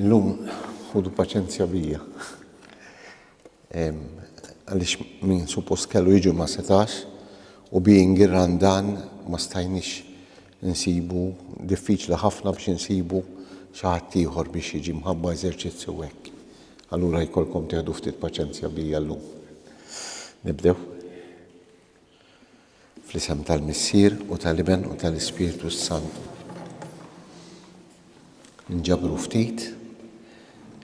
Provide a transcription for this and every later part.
Illum ħudu paċenzja bija. Għaliex min suppost kellu jiġu ma setax u being ir-Randan ma stajniex insibu, diffiċli ħafna biex insibu xi ħadd ieħor biex jiġi mħabba eżerċizzju hekk. Allura jkollkom tieħdu ftit paċenzja bija llum. Nibdew? Fl-isem tal-Missier u tal-Iben u tal-Ispiritu Santu. Nġabru ftit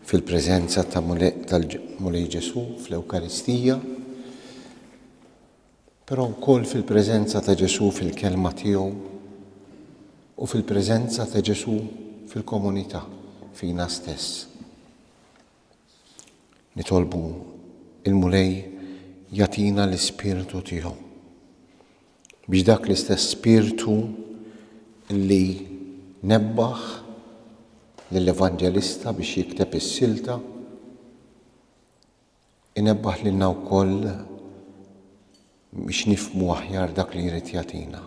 fil-preżenza tal-Mulej Ġesu fl-Ewkaristija, però wkoll fil-preżenza ta' Ġesu fil-kelma tiegħu u fil-preżenza ta' Ġesu fil-komunità fina stess. Nitolbu il-Mulej jagħtina l-Ispiritu tiegħu biex dak l-istess Spiritu li nebbaħ lill-Evanġelista biex jikteb is-silta inebbaħ lilna wkoll biex nifhmu aħjar dak li jrid jagħtina.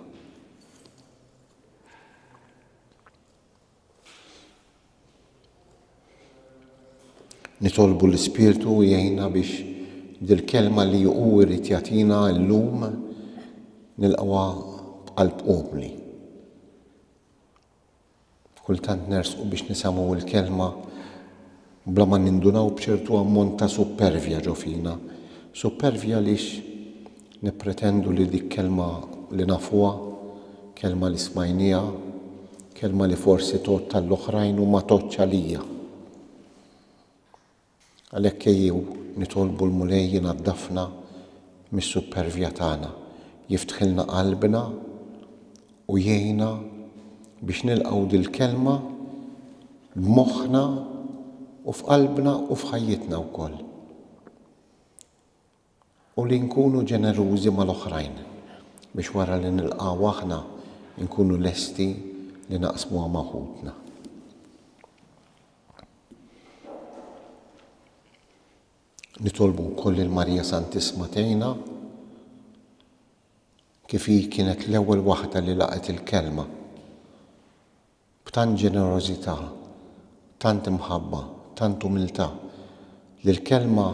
Nitolbu l-Ispiritu jgħinna biex dil-kelma li hu jrid jagħtina llum nilqawha b'qalb qubli. Kultant nersqu biex nisimgħu l-kelma bla ma nindunaw b'ċertu ammont ta' supervja ġo fina. Supervja għaliex nippretendu li dik kelma li nafuha, kelma li smajnija, kelma li forsi tot tal-oħrajn u ma totx għalija. Għalhekk ejjew nitolbu l-Mulej jinaddafna mis-supervja tagħna, jiftħilna qalbna u jgħinna biex nilqgħu dil-kelma b'moħħna u f'qalbna u f'ħajjitna wkoll. U li nkunu ġenerużi mal-oħrajn biex wara li nilqgħu aħna nkunu lesti li naqsmuha ma' ħudna. Nitolbu wkoll il-Marija Santissima tgħinna kif hi kienet l-ewwel waħda li laqgħet il-kelma b'tant ġenerożità, tant imħabba, tant umiltà li l-kelma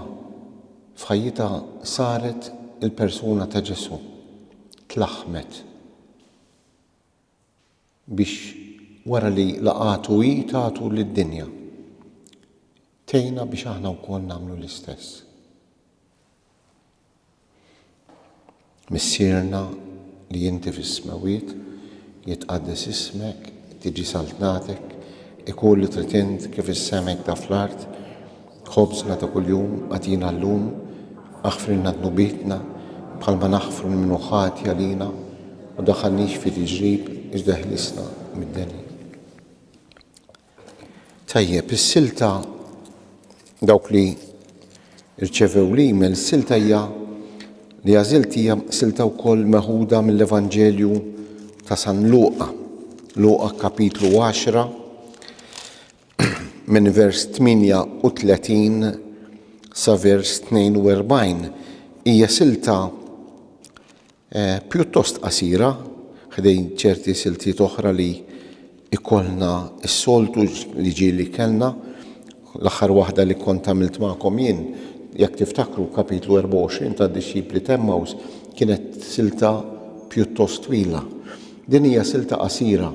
f'ħajjitha saret il-persuna ta' Ġesu, tlaħmet biex wara li laqatu hi tagħtu lid-dinja. Tgħinna biex aħna wkoll nagħmlu l-istess. Missierna li inti fis-smawiet jitqaddes ismek, tiġi saltnatek, ikun li trid int kif is-semek ta' fl-art, ħobżna ta' kuljum għatina llum, aħfrilna dnubietna bħalma naħfru minnu ħati għalina u daħħalniex fi tiġrib iġdeħlisna mid-denja. Tajjeb, is-silta dawk li rċevew l-email, silta hija li għażilt hija silta wkoll meħuda mill-Evanġelju ta' San Luqa, Luqa kapitlu 10 minn vers 38 sa vers 42. Hija silta pjuttost qasira, ħdejn ċerti siltiet oħra li ikollna s-soltu li ġieli kellna. L-aħħar waħda li kont għamilt magħkom jien, jekk tiftakru kapitlu 24 ta' Disċipli t'Emmaus, kienet silta pjuttost twila. Din hija silta qasira.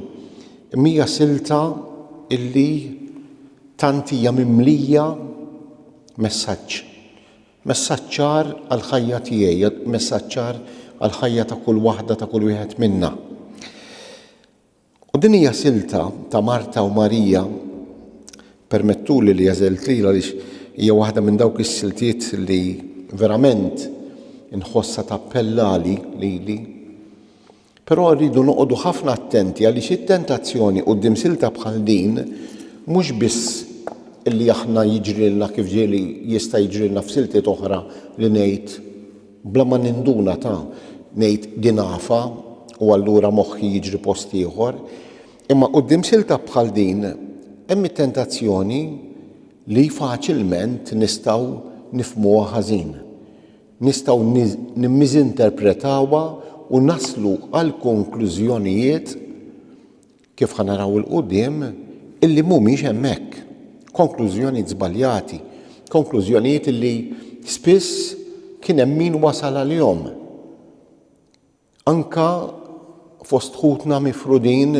Hija silta illi tant hija mimlija messaġġ. Messaġġar għall-ħajja tiegħi, messaġġar għall-ħajja ta' kull waħda ta' kull wieħed minna. U din hija silta ta' Marta u Marija permettuli li għażelt lilha għaliex hija waħda minn dawk is-siltiet li verament inħossha tappellali lili. Però rridu noqogħdu ħafna attenti għaliex it-tentazzjoni quddiem silta bħal din mhux biss illi aħna jiġrilna kif ġieli jista' jiġrilna f'siltiet oħra li ngħid bla ma ninduna ta' ngħid din nafa u allura moħħi jiġri post ieħor, imma quddiem silta bħal din hemm it-tentazzjoni li faċilment nistgħu nifhmuha ħażin. Nistgħu nimmiżinterpretawha u naslu għal konklużjonijiet kif ħanaraw il-qudiem illi mhumiex hemmhekk. konklużjonijiet żbaljati, konklużjonijiet li spiss kien hemm min wasal għalihom. Anka fost ħutna mifrudin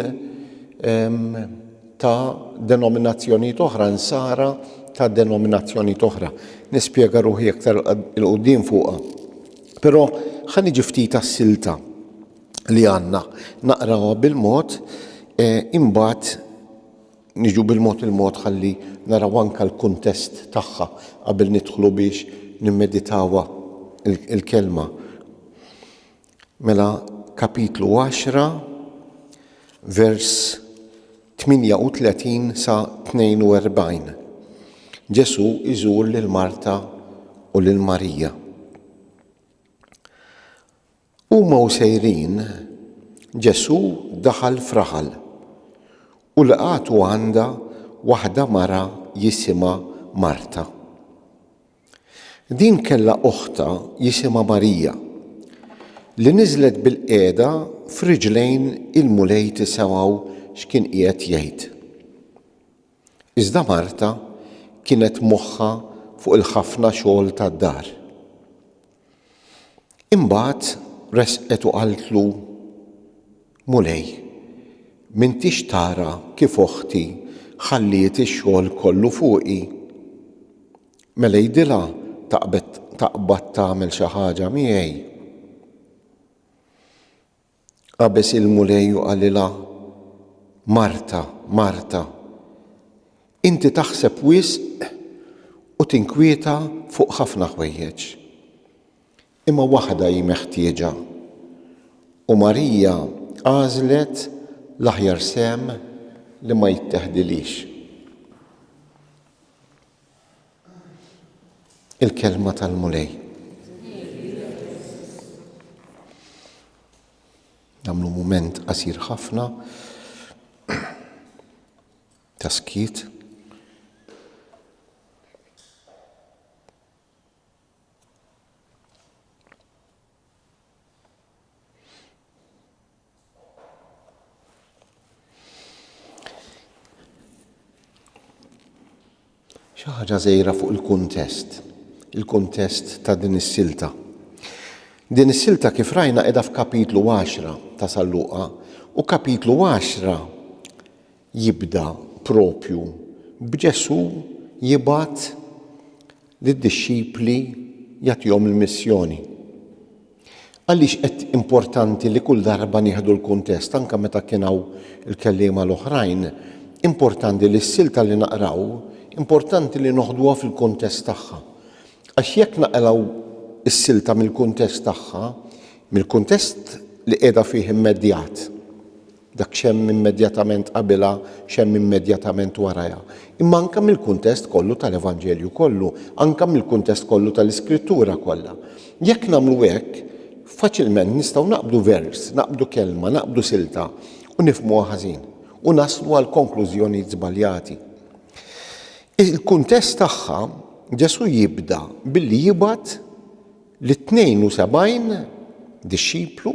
ta' denominazzjonijiet oħra, nsara ta' denominazzjonijiet oħra. Nispjega ruħi aktar il-qudiem fuqha. Però ħa niġi ftit tas-silta li għandna naqrawha bil-mod, imbagħad niġu bil-mod ħalli naraw anke l-kuntest tagħha qabel nidħlu biex nimmeditawha il-kelma. Mela kapitlu 10, vers 38 sa 42. Ġesu iżur lil Marta u lil Marija. Huma sejrin, Ġesu daħal f'raħal u laqatu għandha waħda mara jisimha Marta. Din kellha oħta jisimha Marija li niżlet bil-qiegħda f'riġlejn il-mulej tisewgħu x'kien qiegħed jgħid. Iżda Marta kienet moħħha fuq il-ħafna xogħol tad-dar. Imbagħad resqet u qaltlu: Mulej, m'intix tara kif oħti ħalliet ix-xogħol kollu fuqi. Mela jgħidilha taqbad tagħmel xi ħaġa miegħi. Qabeż il-mulej u qalilha: Marta, Marta, inti taħseb wisq u tinkwieta fuq ħafna ħwejjeġ. Imma waħda hi meħtieġa u Marija għażlet l-aħjar sem li ma jitteħdilix. Il-kelma tal-mulej. Nagħmlu mument qasir ħafna ta' skit. Xi ħaġa żgħira fuq il-kuntest ta' din is-silta. Din is-silta kif rajna qiegħda f'kapitlu 10 ta' Salluqa u kapitlu 10 jibda propju b'Ġesu jibgħat lid-dixxipli jagħtihom il-missjoni. Għaliex qed importanti li kull darba nieħdu l-kuntest anke meta kien hawn il-kelliema l-oħrajn, importanti li s-silta li naqraw, importanti li noħduha fil-kuntest tagħha. Għax jekk naqraw is-silta mill-kuntest tagħha, mill-kuntest li qiegħda fih immedjat, dak xemm immedjatament qabilha, xemm immedjatament warajha. Imma anke mill-kuntest kollu tal-Evanġelju kollu, anke mill-kuntest kollu tal-Iskrittura kollha. Jekk nagħmlu hekk, faċilment nistgħu naqbdu vers, naqbdu kelma, naqbdu silta u nifhmuha ħażin u naslu għal konklużjonijiet żbaljati. Il-kuntest tagħha Ġesu jibda billi jibgħat li 72 dixxiplu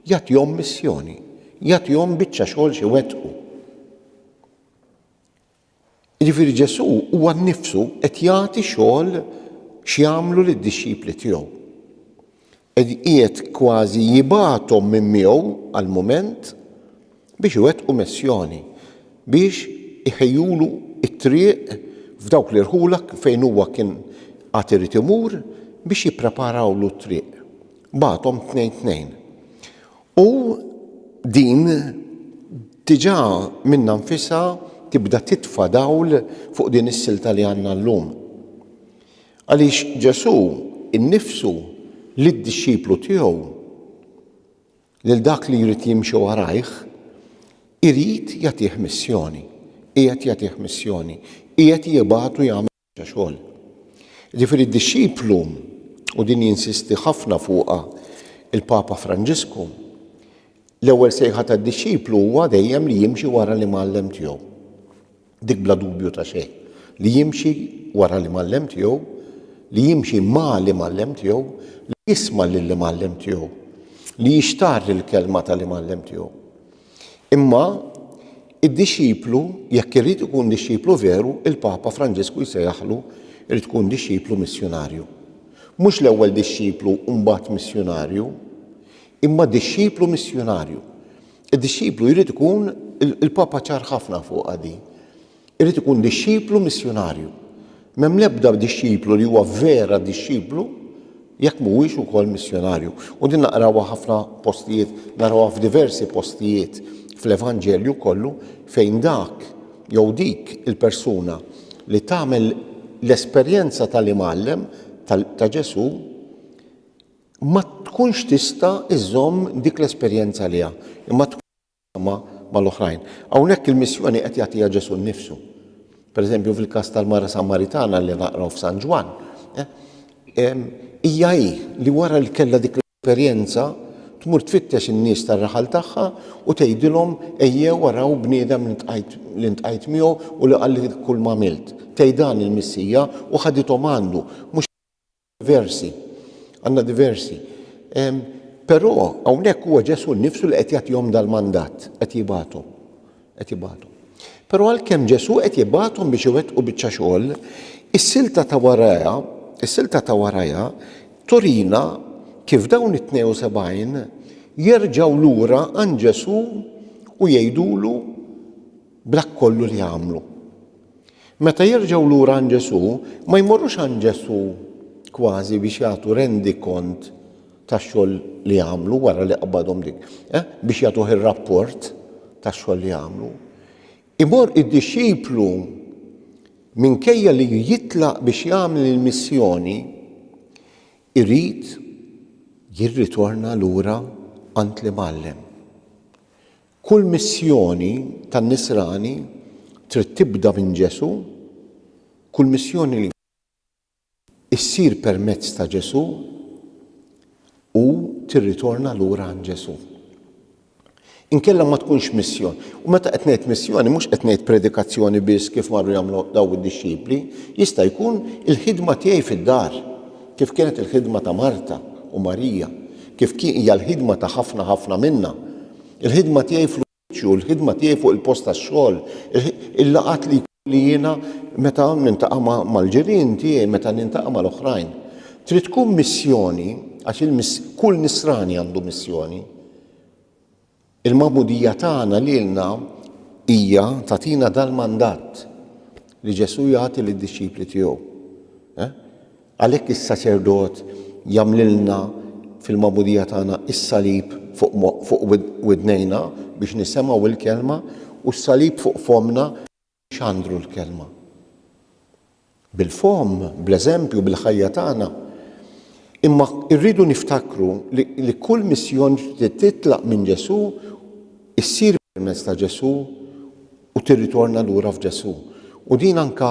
jagħtihom missjoni, jagħtihom biċċa xogħol xi wettqu. Jiġifieri Ġesu huwa nnifsu qed jagħti xogħol x'jagħmlu lid-dixxipli tiegħu. Qed qiegħed kważi jibgħathom minn miegħu għall-mument biex iwettqu missjoni, biex iħejjulu t-triq f'dawk l-irħulak fejn huwa kien għad irid imur biex jippreparawlu t-triq. Bagħathom 2-2. U din diġà minnha nfisha tibda titfa' dawl fuq din is-silta li għandna llum. Għaliex Ġesu innifsu lid-dixxiplu tiegħu lil dak li jrid jimxi warajh, irid jagħtih missjoni, qiegħed jagħtih missjoni, qiegħed jibgħatu jagħmel xogħol. Ġifieri d-dixxiplu, u din jinsisti ħafna fuqha il-Papa Franġisku, l-ewwel sejħa tad-dixxiplu huwa dejjem li jimxi wara l-imgħallem tiegħu. Dik bla dubju ta' xejn. Li jimxi wara l-imgħallem tiegħu, li jimxi ma' l-imgħallem tiegħu, li jisma' lill-imgħallem tiegħu, li jixtar il-kelma tal-imgħallem tiegħu. Imma id-dixxiplu, jekk irid ikun dixxiplu veru, il-Papa Franġisku jsejjaħlu irid tkun dixxiplu missjonarju. Mhux l-ewwel dixxiplu u mbagħad missjonarju, imma dixxiplu missjonarju. Id-dixxiplu jrid ikun il-Papa ċar ħafna fuq għadi. Irid ikun dixxiplu missjonarju. M'hemm l-ebda dixxiplu li huwa vera dixxiplu jekk mhuwiex ukoll missjonarju. U din naqrawha ħafna postijiet, narawha f'diversi postijiet fl-Evanġelju kollu fejn dak jew dik il-persuna li tagħmel l-esperjenza tal-imgħallem ta' Ġesu ma tkunx tista' iżomm dik l-esperjenza liha, imma tkun mal-oħrajn. Hawnhekk il-missjoni qed jagħtiha Ġesu nnifsu. Pereżempju fil-każ tal-Mara Samaritana li naqraw f'San Ġwan, hija li wara li kellha dik l-esperjenza tmur tfittex in-nies tar-raħal tagħha u tgħidilhom ejjew waraw bniedem li ntqajt miegħu u li qal li kull ma għamilt. Tgħidan il-Missija u ħadithom għandu, mhux diversi. Għandna diversi. Però hawnhekk huwa Ġesu nnifsu li qed jagħtihom dal-mandat, qed jibgħathom. Però għalkemm Ġesu qed jibgħathom biex iwettqu biċċa xogħol, is-silta ta' warajha turina kif dawn it-72 jerġgħu lura għand Ġesu u jgħidulu b'dak kollu li għamlu. Meta jerġgħu lura għand Ġesu, ma jmorrux għand Ġesu kważi biex jagħtu rendi kont tax-xogħol li għamlu wara li qabadhom dik, biex jagħtuh ir-rapport tax-xogħol li għamlu. Imur id-dixxiplu minkejja li jitlaq biex jagħmel il-missjoni irid jirritorna lura għand l-imgħallem. Kull missjoni tan-nisrani trid tibda minn Ġesu, kull missjoni li issir permezz ta' Ġesu u tirritorna lura għand Ġesu. Inkella ma tkunx missjoni. U meta qed ngħid missjoni mhux qed ngħid predikazzjoni biss kif marru jagħmlu daw id-dixxipli, jista' jkun il-ħidma tiegħi fid-dar, kif kienet il-ħidma ta' Marta u Marija, kif hija l-ħidma ta' ħafna minna. Il-ħidma tiegħi fl-uffiċċju, il-ħidma tiegħi fuq il-post tax-xogħol, il-laqat li jiena meta nintaqa' mal-ġirien tiegħi, meta nintaqa' mal-oħrajn. Trid tkun missjoni għax kull nisrani għandu missjoni. Il-magħmudija tagħna lilna hija tagħtina dal-mandat li Ġesu jagħti lid-dixxipli tiegħu. Għalhekk is-saċerdot jagħmlilna fil-magħmudija tagħna is-salib fuq widnejna biex nisemgħu il-kelma u s-salib fuq fomna biex għandru l-kelma. Bil-fom, bl-eżempju, bil-ħajja tagħna. Imma rridu niftakru li kull missjoni titlaq minn Ġesu issir permezz ta' Ġesu u tirritorna lura f'Ġesu. U din anka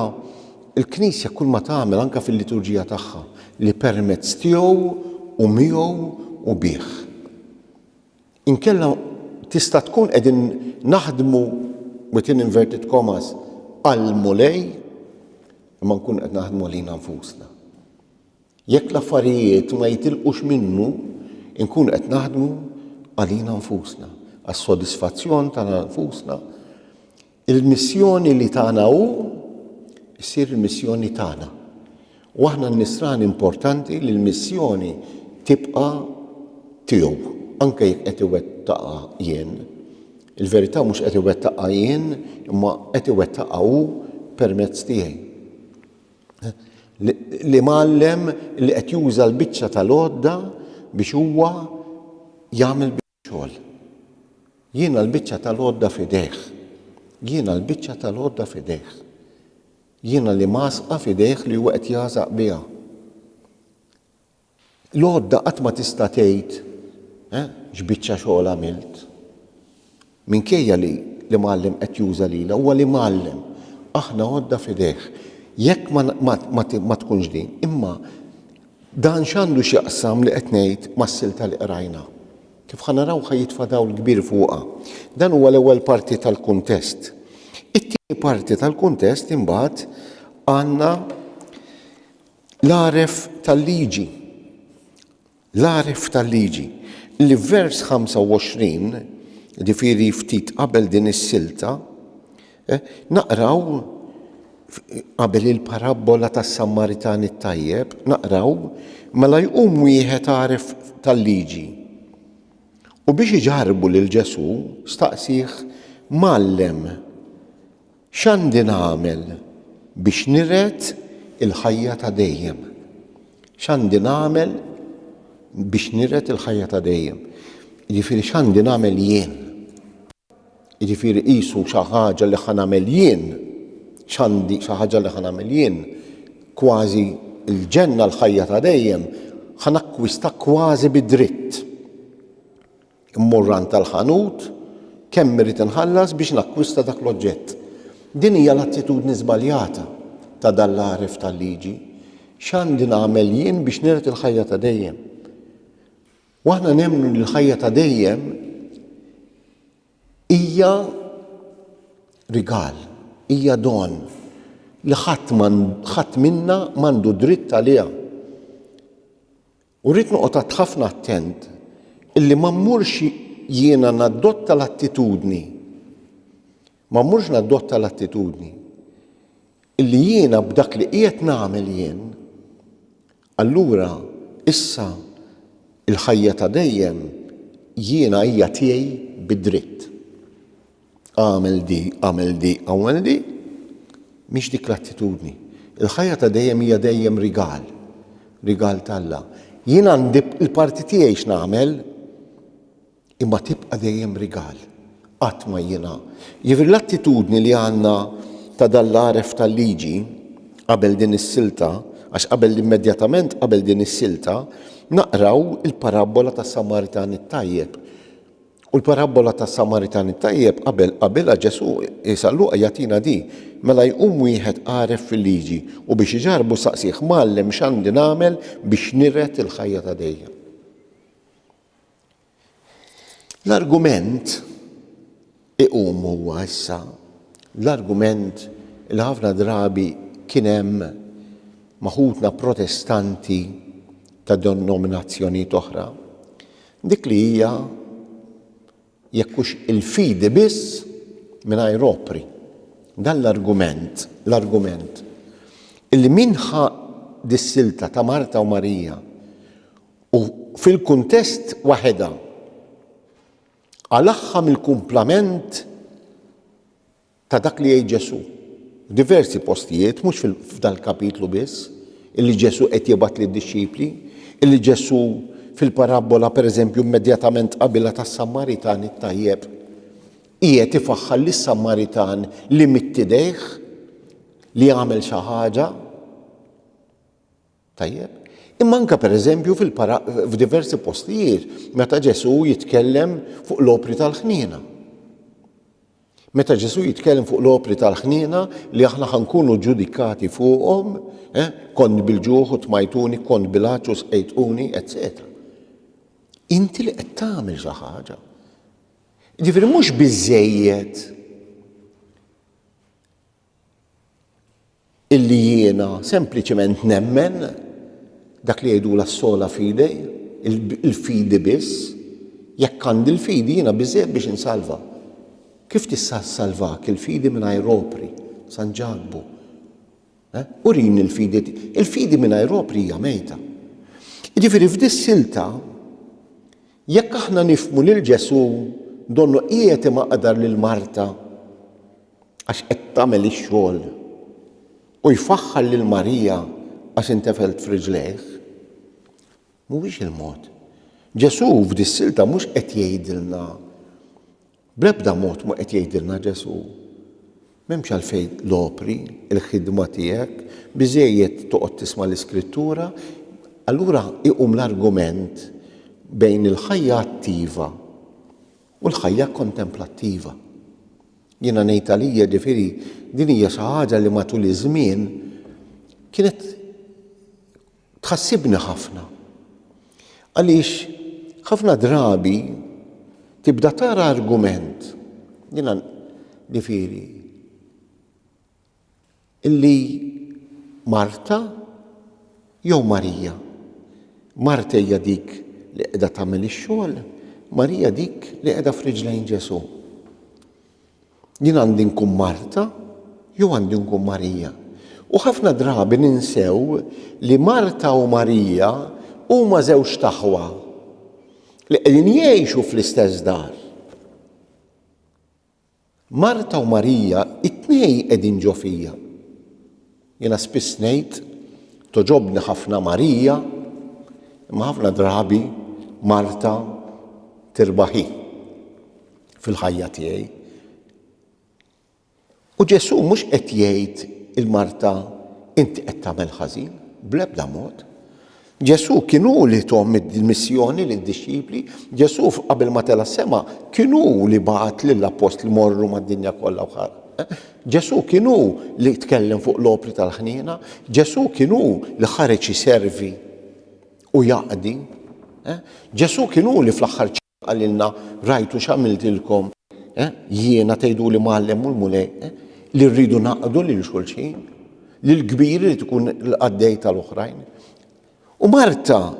il-Knisja kull ma tagħmel anka fil-liturġija tagħha li permezz tiegħu u miegħu u bih. Inkella tista' tkun qegħdin naħdmu within inverted commas għal mulej imma nkun qed naħdmu għalina nfusna. Jekk l-affarijiet ma jitilqux minnu, nkun qed naħdmu għalina nfusna, għas-sodisfazzjon tagħna nfusna. Il-missjoni li tagħna hu issir il-missjoni tagħna. U aħna n-nisran importanti li l-missjoni tibqa' tiegħu, anke jekk qed iwettaqha jien. Il-verità mhux qed iwettaqha jien, imma qed iwettaqha hu permezz tiegħi. Li mallem li qed juża l-biċċa tal-għodda biex huwa jagħmel xogħol. Jiena l-biċċa tal-għodda f'idejh. Jiena l-biċċa tal-għodda f'idejh. Jiena li masqa f'idejh li huwa qed jażaq biha. L-għodda qatt ma tista' tgħid x'biċċa xogħol għamilt. Minkejja li mallem qed juża lilha huwa li mallem. Aħna għodda f'idejh. Jekk ma tkunx din, imma dan x'għandu x'jaqsam li qed ngħid mas-silta li qrajna. Kif ħanaraw ħajjitfadaw l-kbir fuqha. Dan huwa l-ewwel parti tal-kuntest. It-tieni parti tal-kuntest imbagħad għandna l-għaref tal-liġi. L-għaref tal-liġi. Li vers 25, ġifieri ftit qabel din is-silta, Naqraw qabel il-parabola tas-Samaritan it-tajjeb, naqraw mela jqum wieħed għaref tal-liġi. U biex iġarbu lil Ġesu staqsih Mallem, x'għandi nagħmel biex niret il-ħajja ta' dejjem? X'għandi nagħmel biex niret il-ħajja ta' dejjem? Jiġifieri x'għandi nagħmel jien? Jiġifieri qisu xi ħaġa li ħa nagħmel jien, x'għandi xi ħaġa li ħa nagħmel jien, kważi il-ġenna l-ħajja ta' dejjem ħa nakkwista kważi bid-dritt. Immurran tal-ħanut, kemm irid inħallas biex nakkwista dak l-oġġett. Din hija l-attitudni żbaljata ta' dan l-għaref tal-liġi. X'għandi nagħmel jien biex niret il-ħajja ta' dejjem? U aħna nemmnu li l-ħajja ta' dejjem hija rigal, hija don li ħadd minna m'għandu dritt għaliha. U rrid noqgħod ħafna attent illi ma mmurx jiena nadotta l-attitudni. Ma mmurx nadotta l-attitudni illi jiena b'dak li qiegħed nagħmel jien, allura issa il-ħajja ta' dejjem jiena hija tiegħi bid-dritt. Għamel di, mhix dik l-attitudni. Il-ħajja ta' dejjem hija dejjem rigal tal-Alla. Jiena għandi il-parti tiegħi x'nagħmel, imma tibqa' dejjem rigal. Qatt ma jiena. Jiġifieri l-attitudni li għandna ta' dan l-għaref tal-liġi qabel din is-silta, għax immedjatament qabel din is-silta, naqraw il-parabola tas-Samaritan it-tajjeb. U l-parabola tas-Samaritan it-tajjeb qabelha Ġesu Luqa jagħtina di, mela jqum wieħed għaref fil-liġi u biex iġarbu saqsih Mallem x'għandi nagħmel biex niret il-ħajja ta' dejjem. L-argument iqum huwa issa, l-argument li ħafna drabi kien hemm maħutna protestanti ta' denominazzjonijiet oħra, dik li hija jekk hux il-fidi biss mingħajr opri. Dan l-argument illi minħa dis-silta ta' Marta u Marija u fil-kuntest waħedha għalaħħa mill-kumplament ta' dak li jgħid Ġesu. Diversi postijiet, mhux f'dal kapitlu biss, illi Ġesu qed jibgħat lid-disċipli, illi Ġesu fil-parabola pereżempju immedjatament qabilha tas-Samaritan it-tajjeb qiegħed ifaħħal lis-Samaritan li mittidejh li jagħmel xi ħaġa tajjeb. Imma anke pereżempju f'diversi postijiet meta Ġesu jitkellem fuq l-opri tal-ħniena. Meta Ġesu jitkellem fuq l-opri tal-ħniena li aħna ħankunu ġudikati fuqhom, kont bil-ġuħ u tmajtuni, kont bil-għaċċ u sqejtuni, etc. Inti li qed tagħmel xi ħaġa. Ġifieri mhux biżżejjed illi jiena sempliċement nemmen dak li jgħidula s-sola fidej, il-fidi biss, jekk għandi l-fidi jiena biżżejjed biex insalva. Kif tista' ssalvak il-fidi mingħajr opri, sanġabu? Urini il-fidi mingħajr opri hija mejta. Jiġifieri f'dis-silta jekk aħna nifhmu lil Ġesu donnu qiegħed imaqdar lil Marta għax qed tagħmel ix-xogħol u jfaħħal lil Marija għax intefelt f'riġlejh, mhuwiex il-mod. Ġesu f'dis-silta mhux qed jgħidilna bl-ebda mod ma qed jgħidilna Ġesu m'hemmx għalfejn l-opri, il-ħidma tiegħek, biżżejjed toqgħod tisma' l-Iskrittura, allura iqum l-argument bejn il-ħajja attiva u l-ħajja kontemplattiva. Jiena ngħid għalija ġifieri din hija xi ħaġa li matul iż-żmien kienet tħassibni ħafna. Għaliex ħafna drabi tibda tara argument jiena ġifieri illi Marta jew Marija. Marta hija dik li qiegħda tagħmel ix-xogħol, Marija dik li qiegħda f'riġlejn Ġesu. Jien għandi nkun Marta jew għandi nkun Marija. U ħafna drabi ninsew li Marta u Marija huma żewġ taħwa li qegħdin jgħixu fl-istess dar. Marta u Marija it-tnejn qegħdin ġo fija. Jiena spiss ngħid toġobni ħafna Marija, imma ħafna drabi Marta tirbaħi fil-ħajja tiegħi. U Ġesu mhux qed jgħid il-Marta inti qed tagħmel ħażin, bl-ebda mod. Ġesu kienu li tom il-missjoni lid-dixxipli, Ġesu qabel ma tela s-sema kienu li bagħat lill-apostli morru mad-dinja kollha wħal. Ġesu kienu li tkellem fuq l-opri tal-ħniena, Ġesu kienu li ħareġ iservi u jaqdi. Ġesu kienu li fl-aħħar qalilna rajtu x'għamiltilkom jiena tgħidu li Muallem u l-mulej li rridu naqdu lil xulxin, lil kbir li tkun l-qaddej tal-oħrajn. U Marta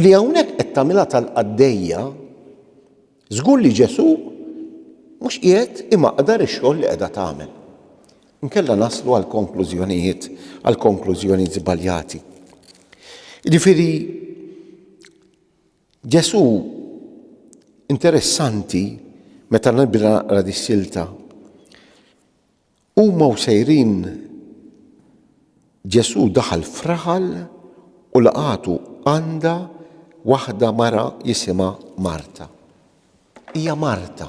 li hawnhekk qed tagħmilha tal-qaddejja żgur li Ġesu mhux qiegħed imaqdar ix-xogħol li qiegħda tagħmel. Inkella naslu għal konklużjonijiet żbaljati. Jiġifieri Ġesu interessanti meta nibra naqra dis-silta. Huma sejrin Ġesu daħal fraħal u laqatu għandha waħda mara jisimha Marta. Hija Marta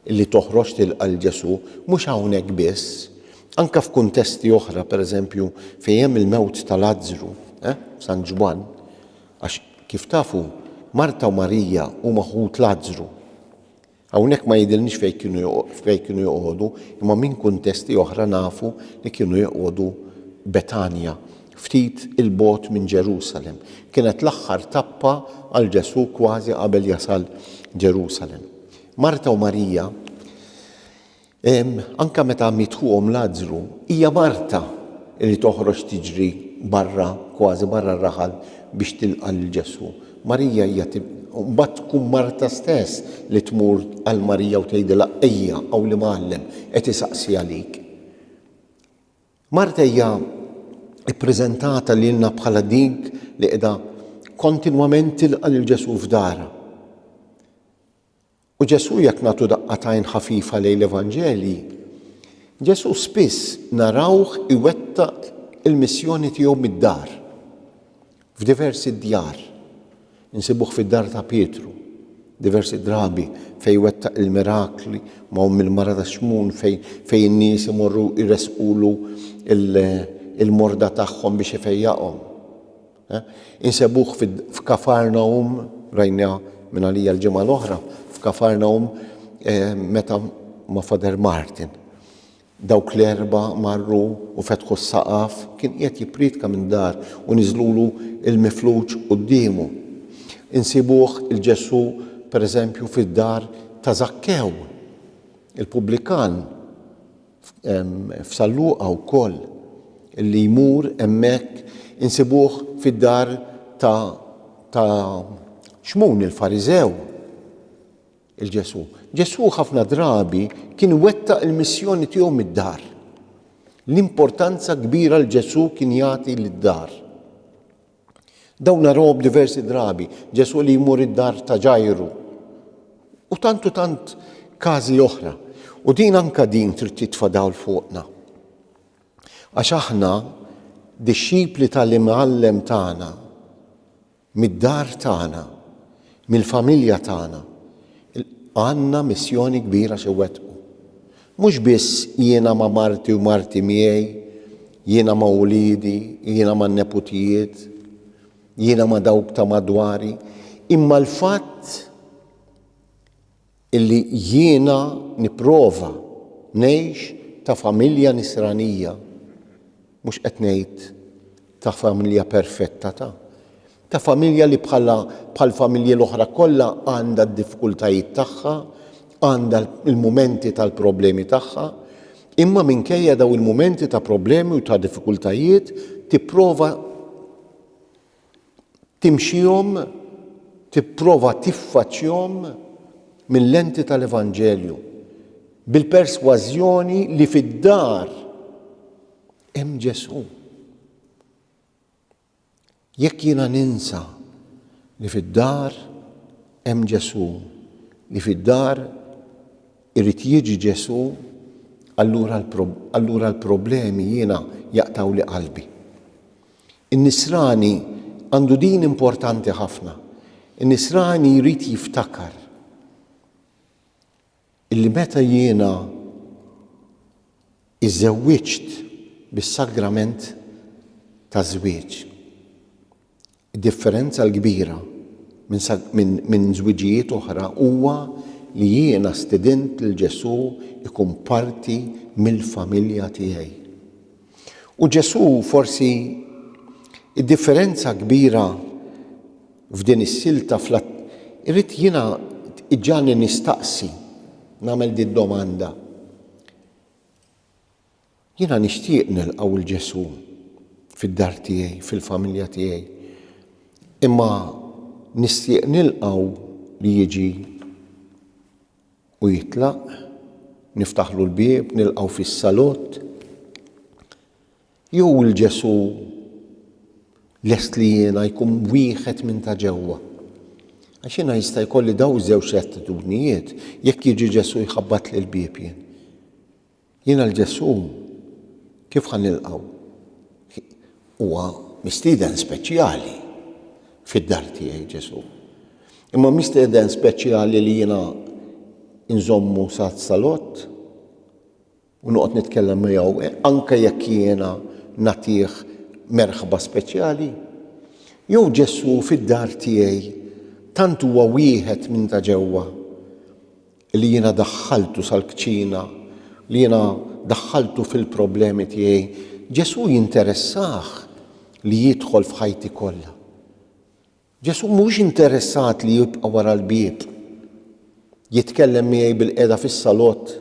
illi toħroġ tilqa' Ġesu mhux hawnhekk biss, anke f'kuntesti oħra, pereżempju fejn hemm il-mewt ta' Lażru, San Ġwan, għax kif tafu Marta u Marija huma ħut Lażru. Hawnhekk ma jidhirniex fejn kienu joqogħdu, imma minn kuntesti oħra nafu li kienu joqogħdu Betanja, ftit il-bogħod minn Ġerusalemm. Kienet l-aħħar tappa għal Ġesu kważi qabel jasal Ġerusalemm. Marta u Marija, anke meta mitħuhom Lażru, hija Marta li toħroġ tiġri barra, kważi barra r-raħal biex tilqa' lil Ġesu. Marija hija mbagħad tkun Marta stess li tmur għal Marija u tgħidilha ejja aw li Muallem qed isaqsi għalik. Marta hija ippreżentata lilna bħala dik li qiegħda kontinwament tilqa' lil Ġesu f'darha. U Ġesu jekk nagħtu daqqatajn ħafifa lejn l-Evanġelji, Ġesu spiss narawh iwettaq il-missjoni tiegħu mid-dar f'diversi djar. Insibuh fid-dar ta' Pietru, diversi drabi fejn wettaq il-mirakli ma' il-mara ta' Xmun fejn in-nies imorru jresqulu il-morda tagħhom biex ifejjaqhom. Insibuh f'Kafarnaum, rajna minn għalija l-ġimgħa l-oħra, f'Kafarnaum meta ma' Father Martin. Dawk l-erba marru u fetħu s-saqaf, kien qiegħed jippridka minn dar u niżlulu il-mifluġ qudiemu. Insibuh il-Ġesu pereżempju fid-dar ta' Zakkew, il-pubblikan f'Salluqa wkoll illi jmur hemmhekk insibuh fid-dar ta' Xmun il-Fariżew. Il-Ġesu. Ġesu ħafna drabi kien wettaq il-missjoni tiegħu mid-dar. L-importanza kbira l-Ġesu kien jagħti lid-dar. Dawn narawhom diversi drabi, Ġesu li jmur id-dar ta' Ġajru. U tant każi oħra. U din anke din trid titfa' dawl fuqna. Għax aħna dixxipli tal-Imgħallem tagħna, mid-dar tagħna, mill-familja tagħna, għandna missjoni kbira xewettqu. Mhux biss jiena ma' Marti u Marti miegħi, jiena ma' wliedi, jiena ma' neputijiet, jiena ma' dawk ta' madwari, imma l-fatt illi jiena nipprova ngħix ta' familja nisranija, mhux qed ngħid ta' familja perfetta ta' familja li bħal familji l-oħra kollha għandha d-diffikultajiet tagħha, għandha il-mumenti tal-problemi tagħha, imma minkejja daw il-mumenti ta' problemi u ta' diffikultajiet tipprova timxihom, tipprova tiffaċċjahom mill-lenti tal-Evanġelju. bil-persważjoni li fid-dar hemm Ġesu. Jekk jiena ninsa li fid-dar hemm Ġesu, li fid-dar irid jiġi Ġesu, allura l-problemi jiena jaqtaw li qalbi. In-nisrani għandu din importanti ħafna. In-nisrani jrid jiftakar illi meta jiena iżżewwiġt bis-sagrament ta' żwieġ. Id-differenza l-kbira minn żwiġijiet oħra huwa li jiena stedint lil Ġesu ikun parti mill-familja tiegħi. U Ġesu forsi id-differenza kbira f'din is-silta irrid jiena iġġalni nistaqsi nagħmel din domanda. Jiena nixtieq nilqgħu l-Ġesu fid-dar tiegħi, fil-familja tiegħi. Imma nixtieq nilqgħu li jiġi u jitlaq, niftaħlu l-bieb, nilqgħu fis-salott. Jew il-Ġesu lest li jiena jkun wieħed minn ta' ġewwa. Għax jiena jista' jkolli dawn żewġ attitudnijiet jekk jiġi Ġesu jħabbat lil bieb jien. Jiena l-Ġesu kif ħa nilqgħu? Huwa mistieden speċjali fid-dar tiegħi Ġesu. Imma mistieden speċjali li jiena inżommu sat-salott u noqgħod nitkellem miegħu anke jekk jiena nagħtih merħba speċjali. Jew Ġesu fid-dar tiegħi tant huwa wieħed minn ta' ġewwa li jiena daħħaltu sal-kċina, li jiena daħħaltu fil-problemi tiegħi. Ġesu jinteressah li jidħol f'ħajti kollha. Ġesu mhux interessat li jibqa' wara l-bieb, jitkellem miegħi bil-qiegħda fis-salott.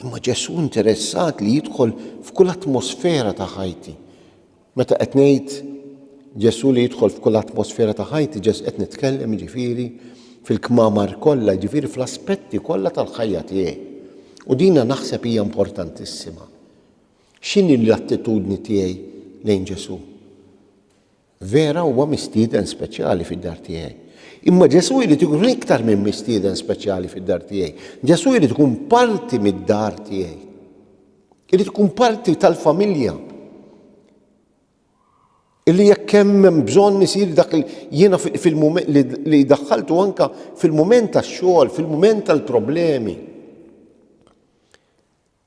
Imma Ġesu interessat li jidħol f'kull atmosfera ta' ħajti. Meta qed ngħid Ġesu li jidħol f'kull atmosfera ta' ħajti, qed nitkellem jiġifieri fil-kmamar kollha, jiġifieri fl-aspetti kollha tal-ħajja tiegħi. U dinha naħseb hija importantissima. X'inhi l-attitudni tiegħi lejn Ġesu? Vera huwa mistieden speċjali fid-dar tiegħi. Imma Ġesu jrid ikun iktar minn mistieden speċjali fid-dar tiegħi. Ġesu jrid ikun parti mid-dar tiegħi. Jrid ikun parti tal-familja. Illi jekk hemm bżonn isir dak jiena fil-mument li daħħaltu anke fil-mument tax-xogħol, fil-mument tal-problemi.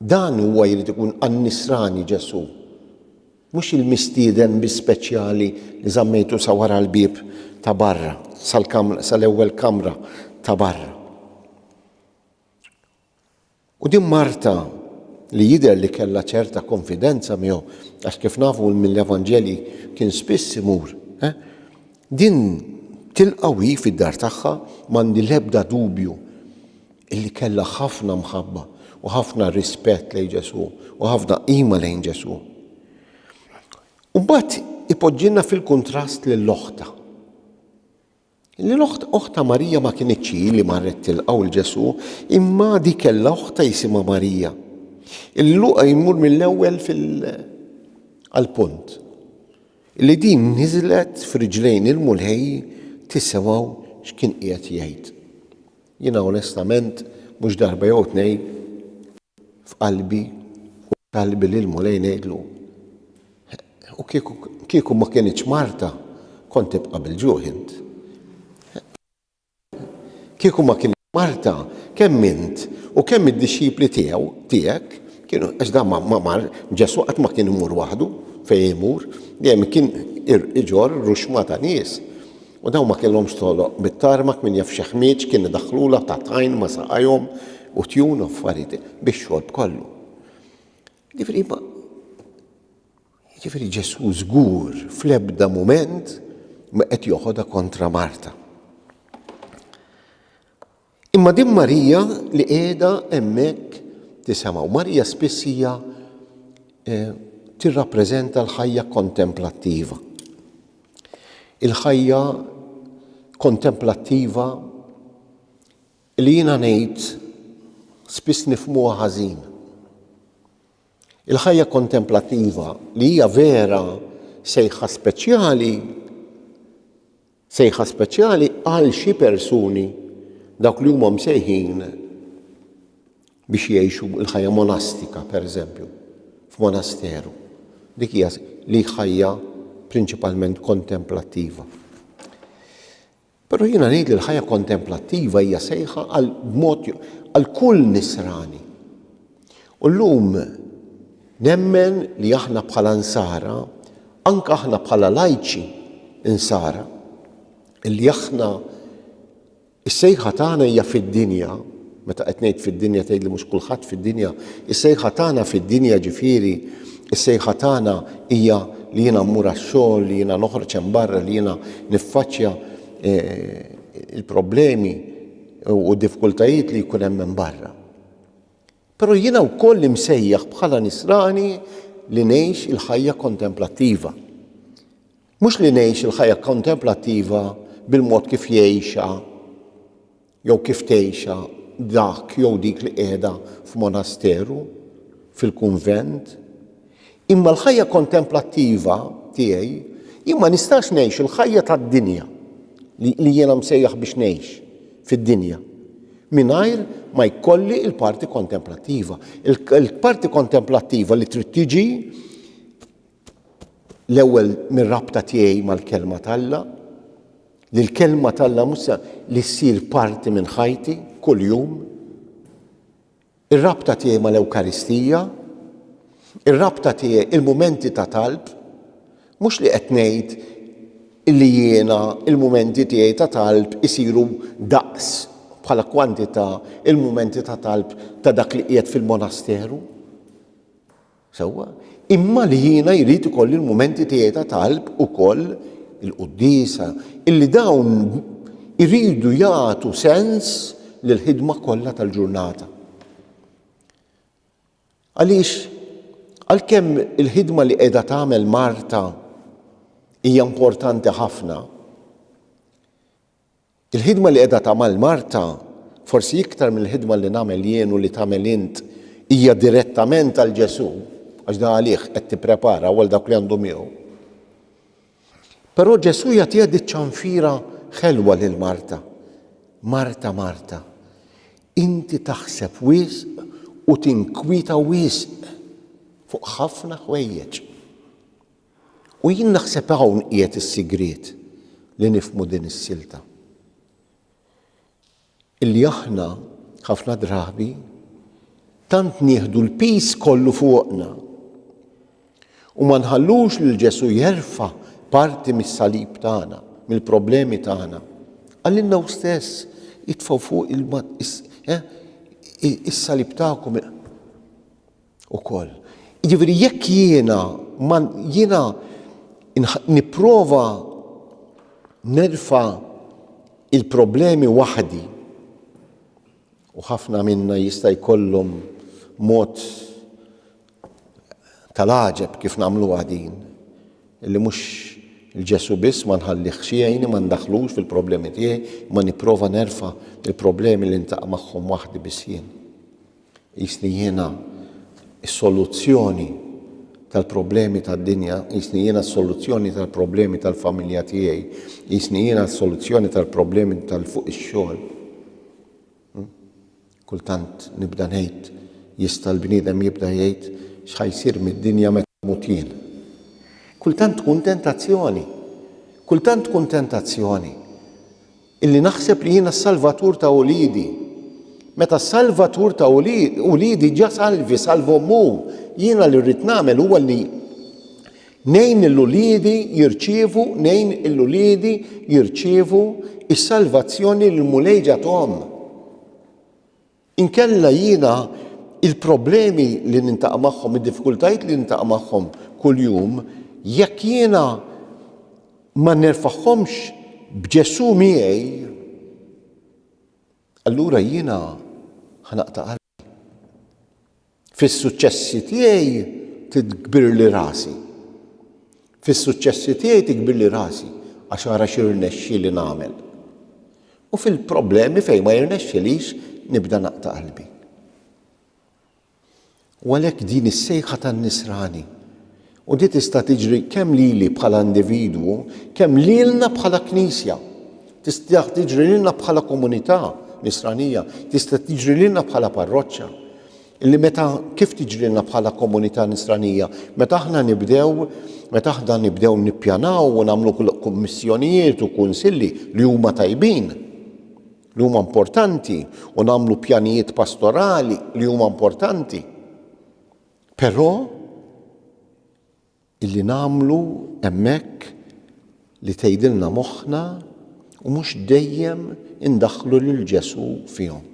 Dan huwa jrid ikun għan-nisrani Ġesu. Mhux il-mistieden bi speċjali li żammejtu sa wara l-bieb ta' barra, sal-ewwel kamra ta' barra. U din Marta li jidher li kellha ċerta konfidenza miegħu, għax kif nafu mill-Evanġelji kien spiss imur. Din tilqawi fid-dar tagħha m'għandi l-ebda dubju illi kellha ħafna mħabba u ħafna rispett lejn Ġesu u ħafna qima lejn Ġesu. U mbagħad ipoġġilna fil-kuntrast lill-oħta. L-oħta Marija ma kienitx li marret tilqgħu l-Ġesu, imma dik kellha oħta jisimha Marija. Il-Luqa jmur mill-ewwel għall-punt. Li din niżlet f'riġlejn il-mulħej tisimgħu x'kien qiegħed jgħid. Jiena onestament mhux darba jew tnejn f'qalbi u qalbi lil mulej ngħidlu. U kieku ma kienitx Marta kont tibqa' bil-ġuħ int. Kieku ma kien Marta kemm int u kemm id-dixxipli tiegħek kienu għax dan ma mar Ġesu qatt ma kien imur waħdu fejn imur, dejjem kien iġor ruxma ta' nies. U dawn ma kellhomx toloq bit-tarmak min jaf xi ħmieġ kien idaħħlula ta' tajn ma saqajhom u tjun affarijiet bix-xorb kollu. Ġifieri Ġesu żgur fl-ebda mument ma qed joħodha kontra Marta. Imma din Marija li qiegħda hemmhekk tisemgħu. Marija spiss hija tirrappreżenta l-ħajja kontemplattiva. Il-ħajja kontemplattiva li jiena ngħid spiss nifhmuha ħażin. Il-ħajja kontemplattiva li hija vera sejħa speċjali għal xi persuni dawk li huma msejħin biex jgħixu l-ħajja monastika, pereżempju, f'monasteru. Dik hija li ħajja prinċipalment kontemplattiva. Però jiena ngħid li l-ħajja kontemplattiva hija sejħa għal kull nisrani. U llum nemmen li aħna bħala nsara, anke aħna bħala lajċi insara, li aħna is-sejħa tagħna hija fid-dinja, meta qed ngħid fid-dinja tgħid li mhux kulħadd fid-dinja, is-sejħa tagħna fid-dinja ġifieri, is-sejħa tagħna hija li jiena mmur għax-xogħol, li jiena noħroġ hemm barra, li jiena niffaċċja il-problemi u d-diffikultajiet li jkun hemm barra. Però jiena wkoll imsejjaħ bħala nisrani li ngħix il-ħajja kontemplattiva. Mhux li ngħix il-ħajja kontemplattiva bil-mod kif jgħixha jew kif tgħixha dak jew dik li qiegħda f'monasteru, fil-kunvent. Imma l-ħajja kontemplattiva tiegħi jien ma nistax ngħix il-ħajja tad-dinja li jiena msejjaħ biex ngħix fid-dinja mingħajr ma jkolli il-parti kontemplattiva. Il-parti kontemplattiva li trid tiġi l-ewwel mir-rabta tiegħi mal-kelma t'Alla, li l-kelma t'Alla mhux li ssir parti minn ħajti kuljum, ir-rabta tiegħi mal-Ewkaristija, ir-rabta tiegħi il-mumenti ta' talb, mhux li qed ngħid illi jiena il-mumenti tiegħi ta' talb isiru daqs bħala kwantità il-mumenti ta' talb ta' dak li qiegħed fil-monasteru. Sewwa, imma li jiena jrid ikolli l-mumenti tiegħi ta' talb ukoll il-qudiesa illi dawn iridu jagħtu sens lill-ħidma kollha tal-ġurnata. Għaliex għalkemm il-ħidma li qiegħda tagħmel Marta hija importanti ħafna, il-ħidma li qiegħda tagħmel Marta forsi iktar mill-ħidma li nagħmel jien u li tagħmel int hija direttament għal Ġesu għax da għalih qed tipprepara għal dak li għandu miegħu. Però Ġesu jagħtiha ċanfira ħelwa lil Marta. Marta, Marta, inti taħseb wisq u tinkwita wisq fuq ħafna ħwejjeġ. U jien naħseb hawn qiegħed is-sigriet li nifhmu din is-silta. Illi aħna ħafna drabi tant nieħdu l-pis kollu fuqna u ma nħallux lil Ġesu jerfa' parti mis-salib tagħna, mill-problemi tagħna. Għallinna stess jitfgħu fuq is-salib tagħkom ukoll. Jiġifieri jekk jiena nipprova nerfa' il-problemi waħdi u ħafna minna jista' jkollhom mod tal-għaġeb kif nagħmluha din, illi mhux il-Ġesu biss ma nħallih xejn ma ndaħlux fil-problemi tiegħi, ma nipprova nerfa' il-problemi li ntaq magħhom waħdi biss jien. Jisni jiena s-soluzzjoni tal-problemi tad-dinja, jisni jiena s-soluzzjoni tal-problemi tal-familja tiegħi, jisni jiena s-soluzzjoni tal-problemi tal-fuq ix-xogħol. Kultant nibda ngħid jista' l-bniedem jibda jgħid x'ħajsir mid-dinja meta mut jien. Kultant tkun tentazzjoni illi naħseb li jiena s-salvatur ta' ulidi. Meta s-salvatur ta' ulidi ġa salvommu, jiena li rrid nagħmel huwa li nejn l-ulidi jirċievu is-salvazzjoni li l-mulej ġathom. Inkella jiena il-problemi li nintaqa' magħhom, id-diffikultajiet li nintaqa' magħhom kuljum, jekk jiena ma nerfaħħomx b'Ġesu miegħi, allura jiena ħanaqta' qalbi. Fis-suċċessi tiegħi tikbirli rasi. Fis-suċċessi tiegħi tikbirli rasi għax ara x'irnexxieli nagħmel. U fil-problemi fejn ma jirnexxilix nibda naqta' qalbi. U għalhekk din is-sejħa tan-nisrani. U di tista' tiġri kemm lili bħala individwu, kemm lilna bħala knisja. Tista' tiġri lilna bħala komunità nisranija, tista' tiġri lilna bħala parroċċa. Illi kif tiġri lilna bħala komunità nisranija? Meta aħna nibdew nippjanaw u nagħmlu kummissjonijiet u kunsilli li huma tajbin, li huma importanti, u nagħmlu pjanijiet pastorali li huma importanti. Però illi nagħmlu hemmhekk li tgħidilna moħħna u mhux dejjem indaħħlu lil Ġesu fihom.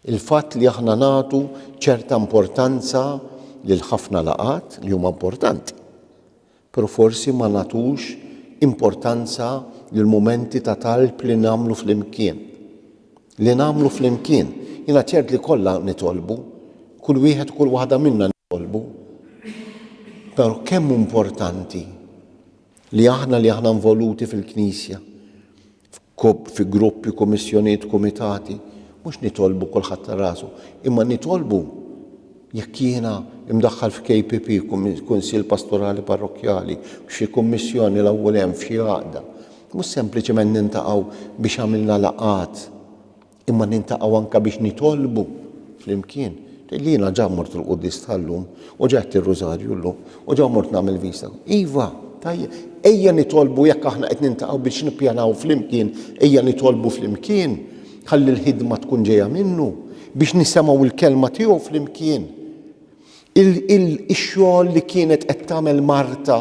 Il-fatt li aħna nagħtu ċerta importanza lil ħafna laqat li huma importanti, però forsi ma nagħtux importanza lil mumenti ta' talb li nagħmlu flimkien. Jiena ċert li kollha nitolbu, kull wieħed kull waħda minna nitolbu. Però kemm importanti li aħna involuti fil-Knisja, fi gruppi, kummissjonijiet, kumitati, mhux nitolbu kulħadd ta' rasu, imma nitolbu jekk jiena imdaħħal f'KPP, Kunsill Pastorali Parrokjali, f'xi kummissjoni l-ewwel hemm f'xi għaqda. Mhux sempliċement nintaqgħu biex għamilna laqat, imma nintaqgħu anke biex nitolbu flimkien. Li jiena ġa mort il-Qudies tal-lum u ġejt ir-Rużarju llum u ġa mort nagħmel vista. Iva, tajjeb, ejja nitolbu jekk aħna qed nintaqgħu biex nippjanaw flimkien, ejja nitolbu flimkien, ħalli l-ħidma tkun ġejja minnu biex nisemgħu il-kelma tiegħu flimkien. Ix-xogħol li kienet qed tagħmel Marta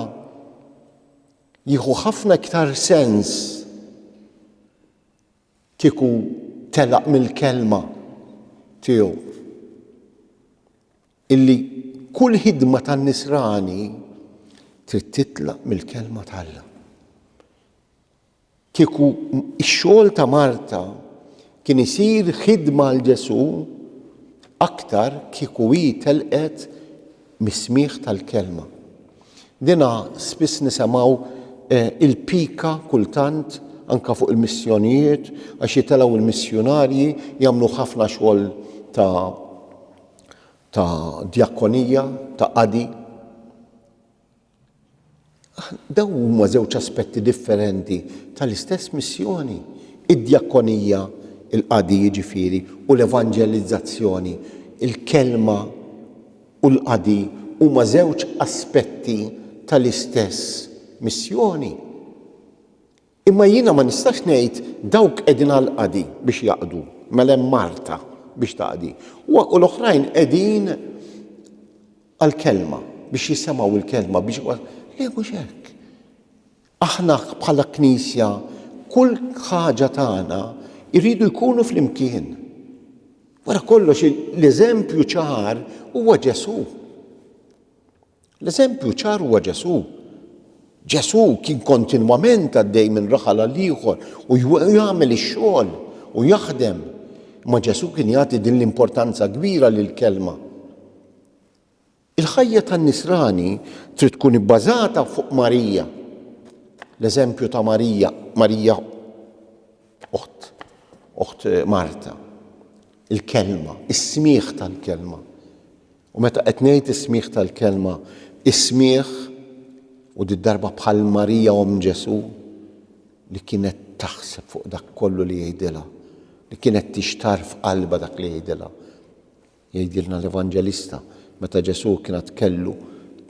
jieħu ħafna iktar sens kieku telaq mill-kelma tiegħu. Illi kull ħidma tan-nisrani trid titlaq mill-kelma tal-Alla. Kieku x-xogħol ta' Marta kien isir ħidma l Ġesu aktar kieku hi telqet mis-smigħ tal-kelma. Dina spiss nisemgħu il-pika kultant anke fuq il-missjonijiet għax jitilgħu il-missjonarji jagħmlu ħafna xogħol ta' djakkonija, ta' qadi. Daw huma żewġ aspetti differenti tal-istess missjoni. Id-djakkonija, il-qadi jiġifieri, u l-evanġelizzazzjoni, il-kelma u l-qadi huma żewġ aspetti tal-istess missjoni. Imma jiena ma nistax ngħid dawk qegħdin għall-qadi biex jaqdu, mela hemm Marta biex taqdi. U l-oħrajn qegħdin għall-kelma biex jisemgħu il-kelma biex le mhux hekk. Aħna bħala Knisja kull ħaġa tagħna jridu jkunu flimkien. Wara kollox l-eżempju ċar huwa Ġesu. L-eżempju ċar huwa Ġesu. Ġesu kien kontinwament għaddej minn raħal għal ieħor u jagħmel ix-xogħol u jaħdem. Ma Ġesu kien jagħti din l-importanza kbira lill-kelma. Il-ħajja tan-nisrani trid tkun ibbażata fuq Marija. L-eżempju ta' Marija oħt Marta. Il-kelma, is-smigħ tal-kelma. U meta qed ngħid is-smigħ tal-kelma, is-smigħ u darba bħal Marija Ġesu li kienet taħseb fuq dak kollu li jgħidilha, li kienet tixtar f'qalba dak li jgħidilha. Jgħidilna l-Evanġelista meta Ġesu kienet kellu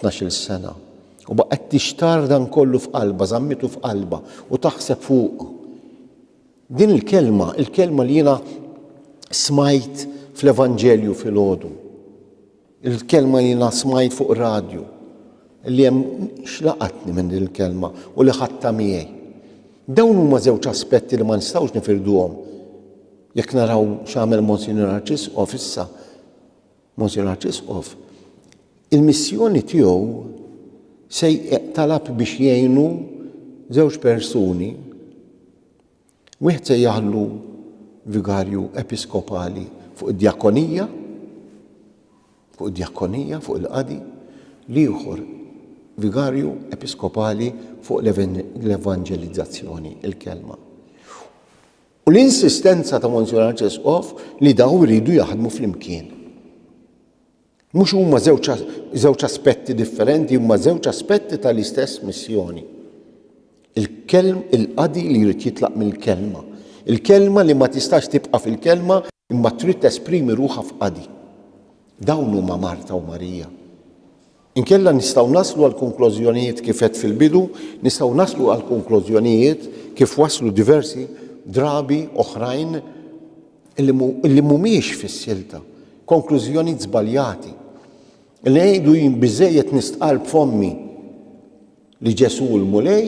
12 sena u baqgħet tixtar dan kollu f'qalba, żammitu f'qalba u taħseb fuq. Din il-kelma li jiena smajt fl-Evanġelju filgħodu. Il-kelma li jiena smajt fuq radju li hemm xlaqatni minn din il-kelma u li ħadta miegħi. Dawn huma żewġ aspetti li ma nistgħux nifirduhom. Jekk naraw x'għamel Monsignor Arċisqof issa, Monsignor Arċisqof, il-missjoni tiegħu se talab biex jgħinu żewġ persuni, wieħed se jaħlu vigarju episkopali fuq id-djakkonija, fuq il-qadi, l-ieħor vigarju episkopali fuq l-evanġelizzazzjoni, il-kelma. U l-insistenza ta' Monsignor Arċisqof li daw iridu jaħdmu flimkien. Mhux huma żewġ aspetti differenti, huma żewġ aspetti tal-istess missjoni. Il-qadi li jrid jitlaq mill-kelma. Il-kelma li ma tistax tibqa' fil-kelma imma trid tesprimi ruħha f'qadi. Dawn huma Marta u Marija. Inkella nistgħu naslu għal konklużjonijiet kif qed fil-bidu, nistgħu naslu għal konklużjonijiet kif waslu diversi drabi oħrajn illi mhumiex fis-silta. Konklużjonijiet żbaljati. Li ngħidu jien biżejjed nistqar b'fommi li Ġesu l-mulej,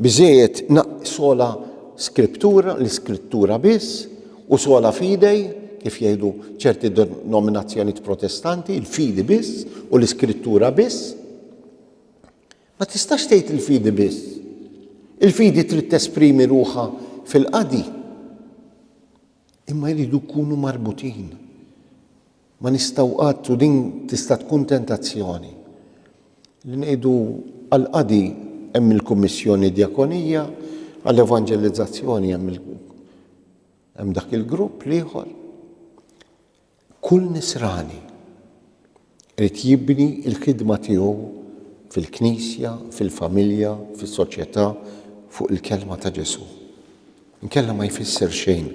biżejjed sola l-iskrittura biss u sola fidej, kif jgħidu ċerti denominazzjonijiet protestanti, il-fidi biss u l-iskrittura biss. Ma tistax tgħid il-fidi biss. Il-fidi trid tesprimi ruħha fil-qadi. Imma jridu jkunu marbutin. Ma nistgħu għattu din tista' tkun tentazzjoni. Li ngħidu għal-qadi hemm il-kummissjoni djakonija, għall-evanġelizzazzjoni hemm dak il-grupp ieħor. Kull nisrani irid jibni l-ħidma tiegħu fil-Knisja, fil-familja, fis-soċjetà fuq il-kelma ta' Ġesu. Inkella ma jfisser xejn.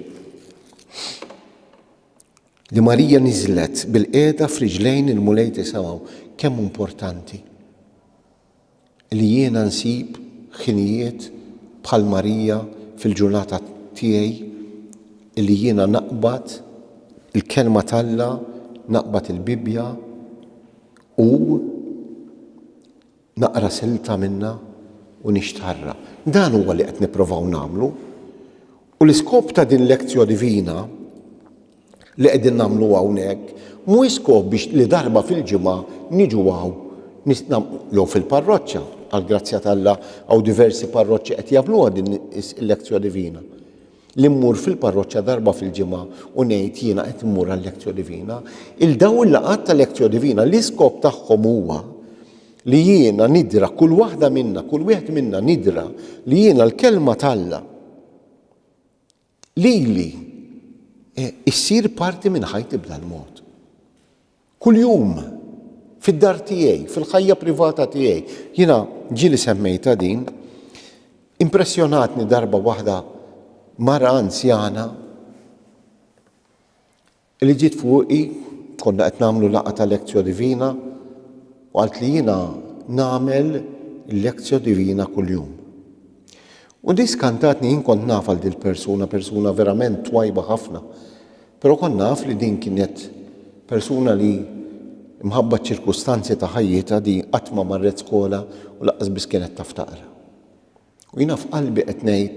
Li Marija niżlet bil-qiegħda f'riġlejn il-mulej tisimgħu kemm importanti li jiena nsib ħinijiet bħal Marija fil-ġurnata tiegħi li jiena naqbad il-kelma t'Alla, naqbad il-Bibja u naqra silta minnha u nixtarra. Dan huwa li qed nippruvaw nagħmlu. U l-iskop ta' din lezzjoni divina li qegħdin nagħmlu hawnhekk mhuwiex skop biex li darba fil-ġimgħa niġu jew fil-parroċċja għall-grazzja t'Alla hawn diversi parroċċji qed jagħmluha din il-lezzjoni divina. Li mmur fil-parroċċja darba fil-ġimgħa u ngħid jiena qed immur għall-lezzjoni divina, il-dawn il-laqgħat tal-lezzjoni divina l-iskop tagħhom huwa li jiena nidra kull wieħed minna nidra li jiena l-kelma t'Alla lili issir parti minn ħajti b'dan mod. Kuljum fid-dar tiegħi, fil-ħajja privata tiegħi. Jiena ġieli semmejta din, impressjonatni darba waħda mara anzjana li ġiet fuqi, konna qed nagħmlu laqgħa ta' lezzjoni divina u qalt li jiena nagħmel il-lezzjoni divina kuljum. U di skantatni jien kont naf għal persuna verament twajba ħafna. Però kont naf li din kienet persuna li mħabba ċirkustanzi ta' ħajjita di qatt ma marret skola u laqqas biss kienet taf taqra. U jiena f'qalbi qed ngħid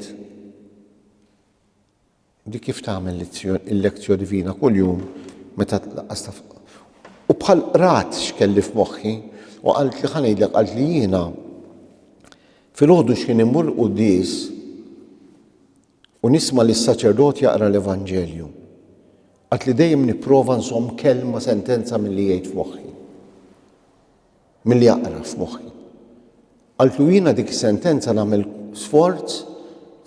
di kif tagħmel il-lezzjoni divina kuljum meta laqqas taf. U bħal rat x'kelli f'moħħi u qalt li ħanejdlek qalt li jiena filgħodu x'kien immur qudies u nisma' li s-saċerdot jaqra l-Evanġelju. Għat li dejjem nipprova nżomm kelma sentenza milli jgħid f'moħħi. Milli jaqra f'moħħi. Għalt li jiena dik is-sentenza nagħmel sforz,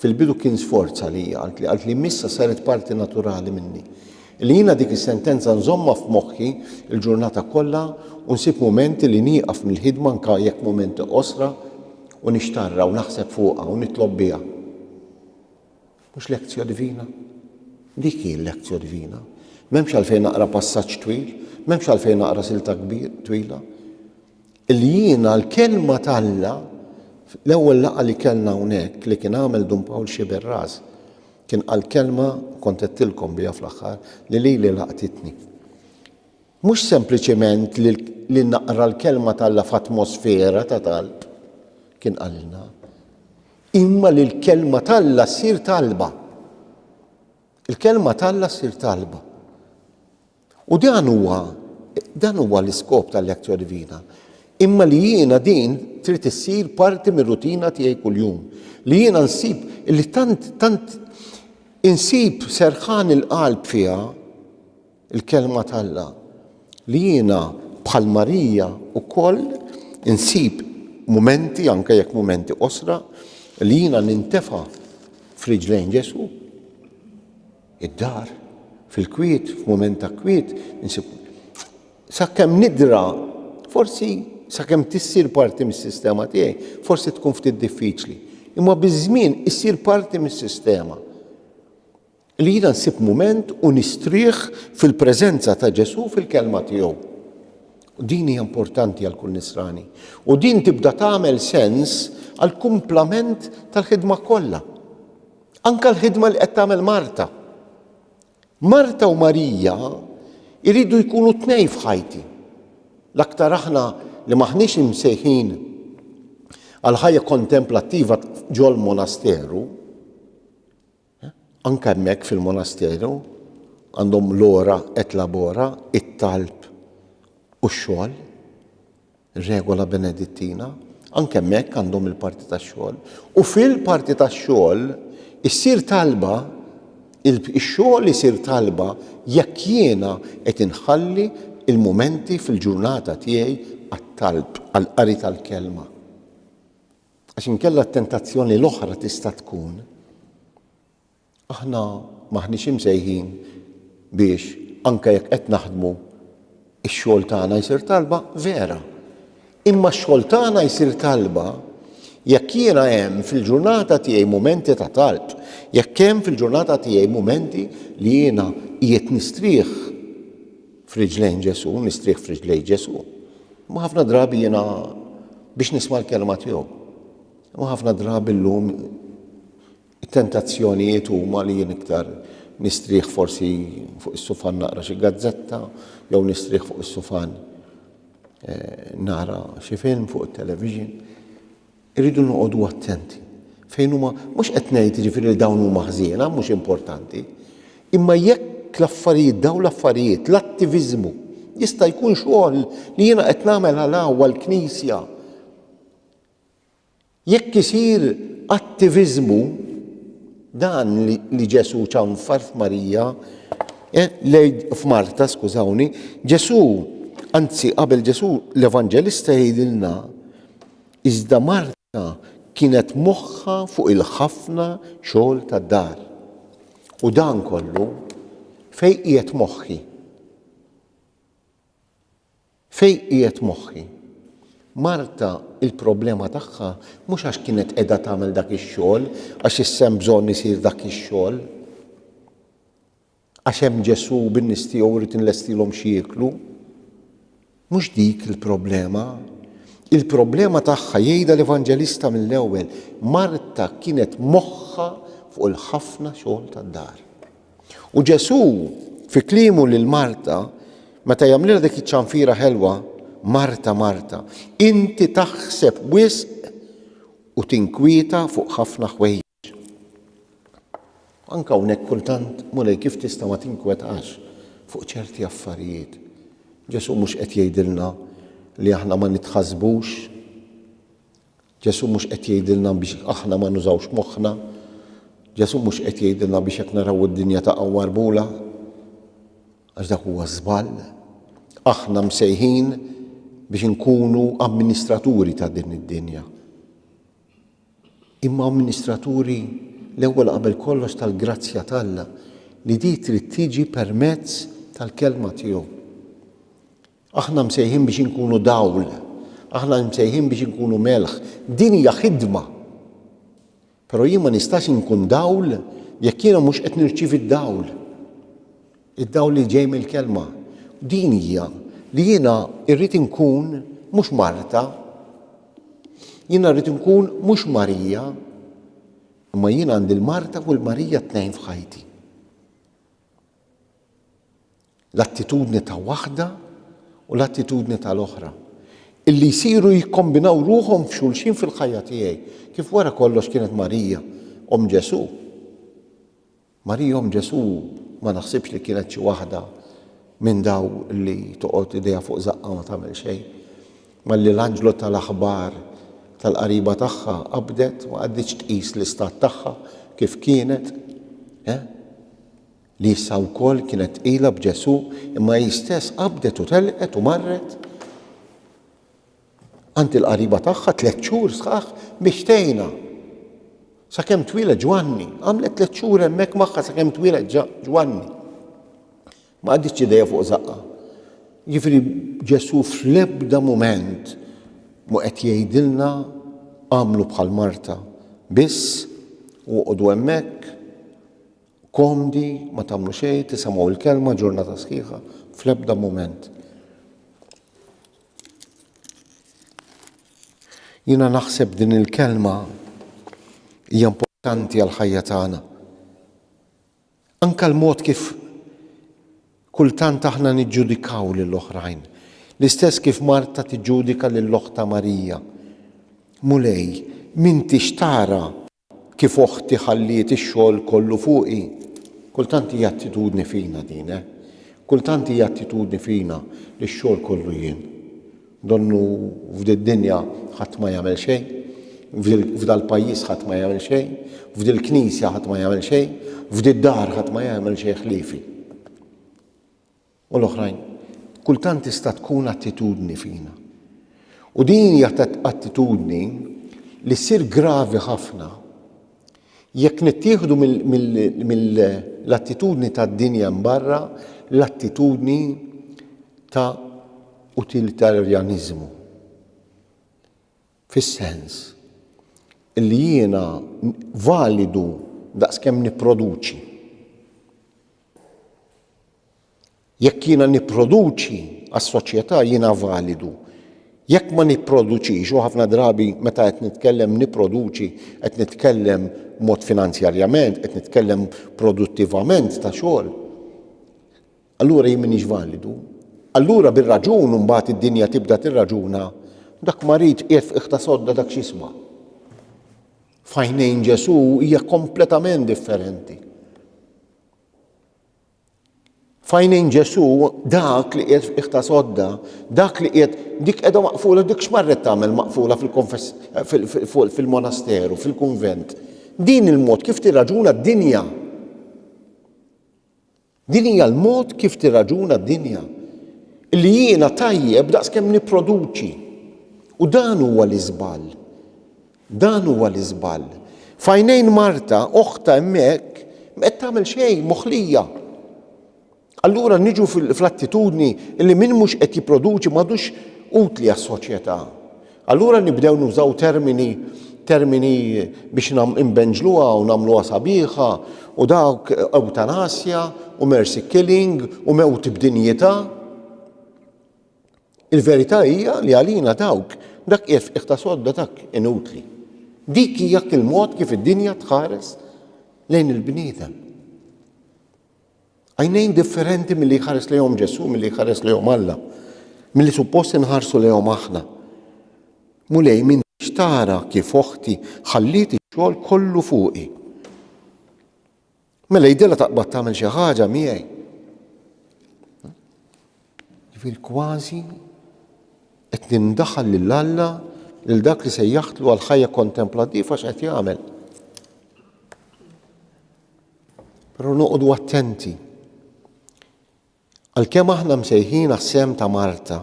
fil-bidu kien sforz għalija, għalt li missa saret parti naturali minni. Li jiena dik is-sentenza nżomma f'moħħi il-ġurnata kollha u nsib momenti li nieqaf mill-ħidma anke jekk momenti qosra u nixtarra u naħseb fuqha u nitlob biha. Mhux lezzjoni divina? Dik hi l-lezzjoni divina. M'hemmx għalfejn naqra passaġġ twil, m'hemmx għalfejn naqra silta twila. Illi jiena l-kelma t'Alla l-ewwel laqgħa li kellna hawnhekk li kien għamel Dun Pawl Xiberras kien qal kelma kont qedtilkom biha fl-aħħar li lili laqtitni. Mhux sempliċement li naqra l-kelma t'Alla f'atmosfera ta' talb kien qalilna. Imma li l-kelma t'Alla ssir talba. Il-kelma t'Alla ssir talba. U dan huwa l-iskop tal-lezzjoni divina. Imma li jiena din trid issir parti mir-rutina tiegħi kuljum. Li jiena nsib li tant insib serħan il-qalb fiha il-kelma t'Alla. Li jiena bħal Marija wkoll insib momenti, anke jekk momenti qosra, li jiena nintefa' f'riġlejn Ġesu, id-dar, fil-kwiet, f'mument ta' kwiet, insib sakemm nidra, forsi sakemm tissir parti mis-sistema tiegħi, forsi tkun ftit diffiċli. Imma biż-żmien issir parti mis-sistema. Li jiena nsib mument u nistrieħ fil-preżenza ta' Ġesu fil-kelma tiegħu. U din hija importanti għal kull nisrani. U din tibda tagħmel sens għal kumplament tal-ħidma kollha. Anke l-ħidma li qed tagħmel Marta. Marta u Marija iridu jkunu tnejn f'ħajti. L-aktar aħna li maħniex imsejħin għal ħajja kontemplattiva ġol monasteru, anke hemmhekk fil-monasteru għandhom l-ora et labora, it-talb u x-xogħol, regola benedittina, anke hemmhekk għandhom il-parti tax-xogħol. U fil-parti tax-xogħol issir talba, ix-xogħol isir talba jekk jiena qed inħalli il-mumenti fil-ġurnata tiegħi għat-talb, għall-qari tal-kelma. Għax inkella t-tentazzjoni l-oħra tista' tkun aħna maħniex imsejħin biex anke jekk qed naħdmu ix-xogħol tagħna jsir talba vera. Imma x-xogħol tagħna jsir talba jekk jiena hemm fil-ġurnata tiegħi mumenti ta' talb, jekk hemm fil-ġurnata tiegħi mumenti li jiena qiegħed nistrieħ f'riġlejn Ġesu, nistrieħ f'riġlejn Ġesu. Ma ħafna drabi jiena biex nisma' l-kelma tiegħu. Ma ħafna drabi llum it-tentazzjonijiet huma li jien iktar nistrieħ forsi fuq is-sufan naqra xi gazzetta jew nistrieħ fuq is-sufan nara xi film fuq it-television. Irridu noqogħdu attenti. Fejn huma mhux qed ngħid jiġifieri li dawn huma ħżiena, mhux importanti, imma jekk l-affarijiet dawn l-affarijiet, l-attiviżmu jista' jkun xogħol li jiena qed nagħmel għal l-Knisja. Jekk isir attiviżmu dan li Ġesu ċanfar f'Marija, f'Marta, skużawni, Ġesu, anzi qabel Ġesu l-Evanġelista jgħidilna iżda Marta kienet moħħha fuq il-ħafna xogħol tad-dar. U dan kollu fejn qiegħed moħħi? Fejn qiegħed moħħi? Marta il-problema tagħha mhux għax kienet qiegħda tagħmel dak ix-xogħol, għax issa hemm bżonn isir dak ix-xogħol, għax hemm Ġesu bin-nies tiegħu jrid inlestilhom xi jieklu. Mhux dik il-problema. Il-problema tagħha jgħidha l-Evanġelista mill-ewwel, Marta kienet moħħha fuq il-ħafna xogħol tad-dar. U Ġesu fi kliemu lil Marta meta jagħmlilha dik iċ-ċanfira ħelwa, Marta, Marta, inti taħseb wisq u tinkwieta fuq ħafna ħwejjeġ. Anke hawnhekk kultant mulej kif tista' ma tinkwetax fuq ċerti affarijiet. Ġesu mhux qed jgħidilna li aħna ma nitħasbux. Ġesu mhux qed jgħidilna biex aħna ma nużawx moħħna. Ġesu mhux qed jgħidilna biex jekk naraw id-dinja taqgħu marbula. Għax dak huwa żball. Aħna msejħin biex inkunu amministraturi ta' din id-dinja. Imma amministraturi l-ewwel qabel kollox tal-grazzja t'Alla li di trid tiġi permezz tal-kelma tiegħu. Aħna msejħin biex inkunu dawl, aħna msejħin biex inkunu melħ. Din hija ħidma. Però jien ma nistax inkun dawl jekk jiena mhux qed nirċievi d-dawl. Id-dawl li ġej mill-kelma. Din hija li jiena irrid inkun mhux Marta, jiena rrid inkun mhux Marija, imma jiena għandi l-Marta u l-Marija tnejn f'ħajti. L-attitudni ta' waħda u l-attitudni tal-oħra. Illi jsiru jikkombinaw ruhom f'xulxin fil-ħajja tiegħi. Kif wara kollox kienet Marija, Om Ġesu. Marija Om Ġesu ma naħsibx li kienet xi waħda minn daw li toqgħod idejha fuq żaqqa ma tagħmel xejn. Malli l-anġlu tal-aħbar tal-qariba tagħha qabdet ma qaditx tqis l-istat tagħha kif kienet, li issa wkoll kienet qila b'Ġesu imma hi stess qabdet u telqet u marret għand il-qariba tagħha 3 xhur sħaħ biex tgħinha. Sakemm twieled Ġwanni, għamlet 3 xhur hemmhekk magħha sakemm twieled Ġwanni. Ma għaddiċ idejha fuq żaqqa. Jiġifieri Ġesu fl-ebda mument mu qed jgħidilna għamlu bħal Marta. Biss uqgħodu hemmhekk komdi, ma tagħmlu xejn, tisimgħu l-kelma ġurnata sħiħa fl-ebda mument. Jiena naħseb din il-kelma hija importanti għal ħajja tagħna. Anke l-mod kif kultant aħna niġġudikaw lill-oħrajn. L-istess kif Marta tiġġudika lill-oħta Marija. Mulej, m'intix tara kif oħti ħalliet ix-xogħol kollu fuqi. Kultant hija attitudni fina din, Kultant hija attitudni fina li x-xogħol kollu jien. Donnu f'did-dinja ħadd ma jagħmel xejn, f'dal-pajjiż ħadd ma jagħmel xejn, f'dil-knisja ħadd ma jagħmel xejn, f'did-dar ħadd ma jagħmel xejn ħliefi. U l-oħrajn, kultant tista' tkun attitudni fina. U din hija attitudni li ssir gravi ħafna jekk nittieħdu mill-attitudni tad-dinja mbarra l-attitudni ta' utilitarianizmu. Fis-sens li jiena validu daqskemm nipproduċi. Jekk jiena nipproduċi għas-soċjetà jiena validu. Jekk ma nipproduċix, u ħafna drabi meta qed nitkellem nipproduċi, qed nitkellem mod finanzjarjament, qed nitkellem produttivament ta' xogħol, allura jien m'iniex validu. Allura bir-raġun mbagħad id-dinja tibda tirraġuna dak marid qiegħed f'iħta sodda dak x'isma'. F'għajnejn Ġesu hija kompletament differenti. F'għajnejn Ġesu dak li qiegħed f'iħta sodda, dak li qiegħed dik qiegħda maqfula dik x'marret tagħmel maqfula fil-monasteru, fil-kunvent. Din il-mod kif tirraġuna d-dinja. Din hija l-mod kif tirraġuna d-dinja. Li jiena tajjeb daqskemm nipproduċi. U dan huwa l-iżball. Dan huwa l-iżball. F'għajnejn Marta oħta hemmhekk ma qed tagħmel xejn moħħlija. Allura niġu fl-attitudni li min mhux qed jipproduċi m'għadux utli għas-soċjetà. Allura nibdew nużaw termini biex imbenġluha u nagħmluha sabiħa u dawk eutanasja u mercy killing u mewt b'dinjità. Il-verità hija li għalina dak qiegħed f'iħta sodda dak inutli. Dik hija il-mod kif id-dinja tħares lejn il-bniedem. Għajnejn differenti milli jħares lejhom Ġesu, milli jħares lejhom Alla, milli suppost inħarsu lejhom aħna. Mulej min xtara kif oħti ħallit ix-xogħol kollu fuqi. Mela jidilha taqbad tagħmel xi ħaġa miegħi. Jiġifieri kważi qed nindaħħal lil Alla lil dak li sejjaħtlu għal ħajja kontemplattiva x'qed jagħmel. Però noqogħdu attenti. Għalkemm aħna msejħin għas-sem ta' Marta.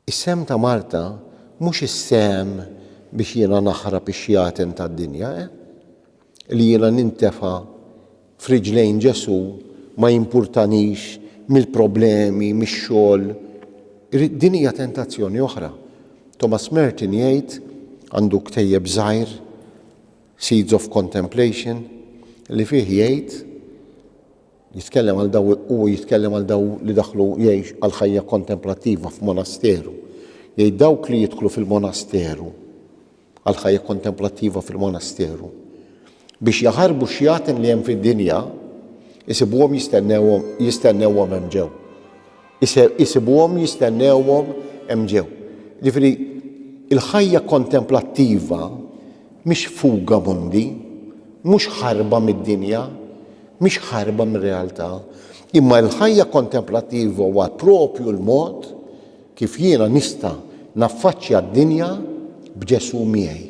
Is-sem ta' Marta mhux is-sem biex jiena naħrab ix-xjaten tad-dinja, li jiena nintefa' f'riġlejn Ġesu ma jimpurtanix mill-problemi, mix-xogħol. Din hija tentazzjoni oħra. Thomas Merton jgħid għandu ktejjeb żgħir Seeds of Contemplation li fih jgħid jitkellem għal daw li daħlu jgħix għal ħajja kontemplattiva f'monasteru. Jgħid dawk li jidħlu fil-monasteru għal ħajja kontemplattiva fil-monasteru biex jaħarbu xjaten li hemm fid-dinja isibuhom jistennewhom hemm ġew. Isibuhom jistennewhom hemm ġew. Ġifieri il-ħajja kontemplattiva mhix fuga mundi, mhux ħarba mid-dinja, mhix ħarba mir-realtà, imma l-ħajja kontemplattiva huwa propju l-mod kif jiena nista' naffaċċja d-dinja b'Ġesu miegħi.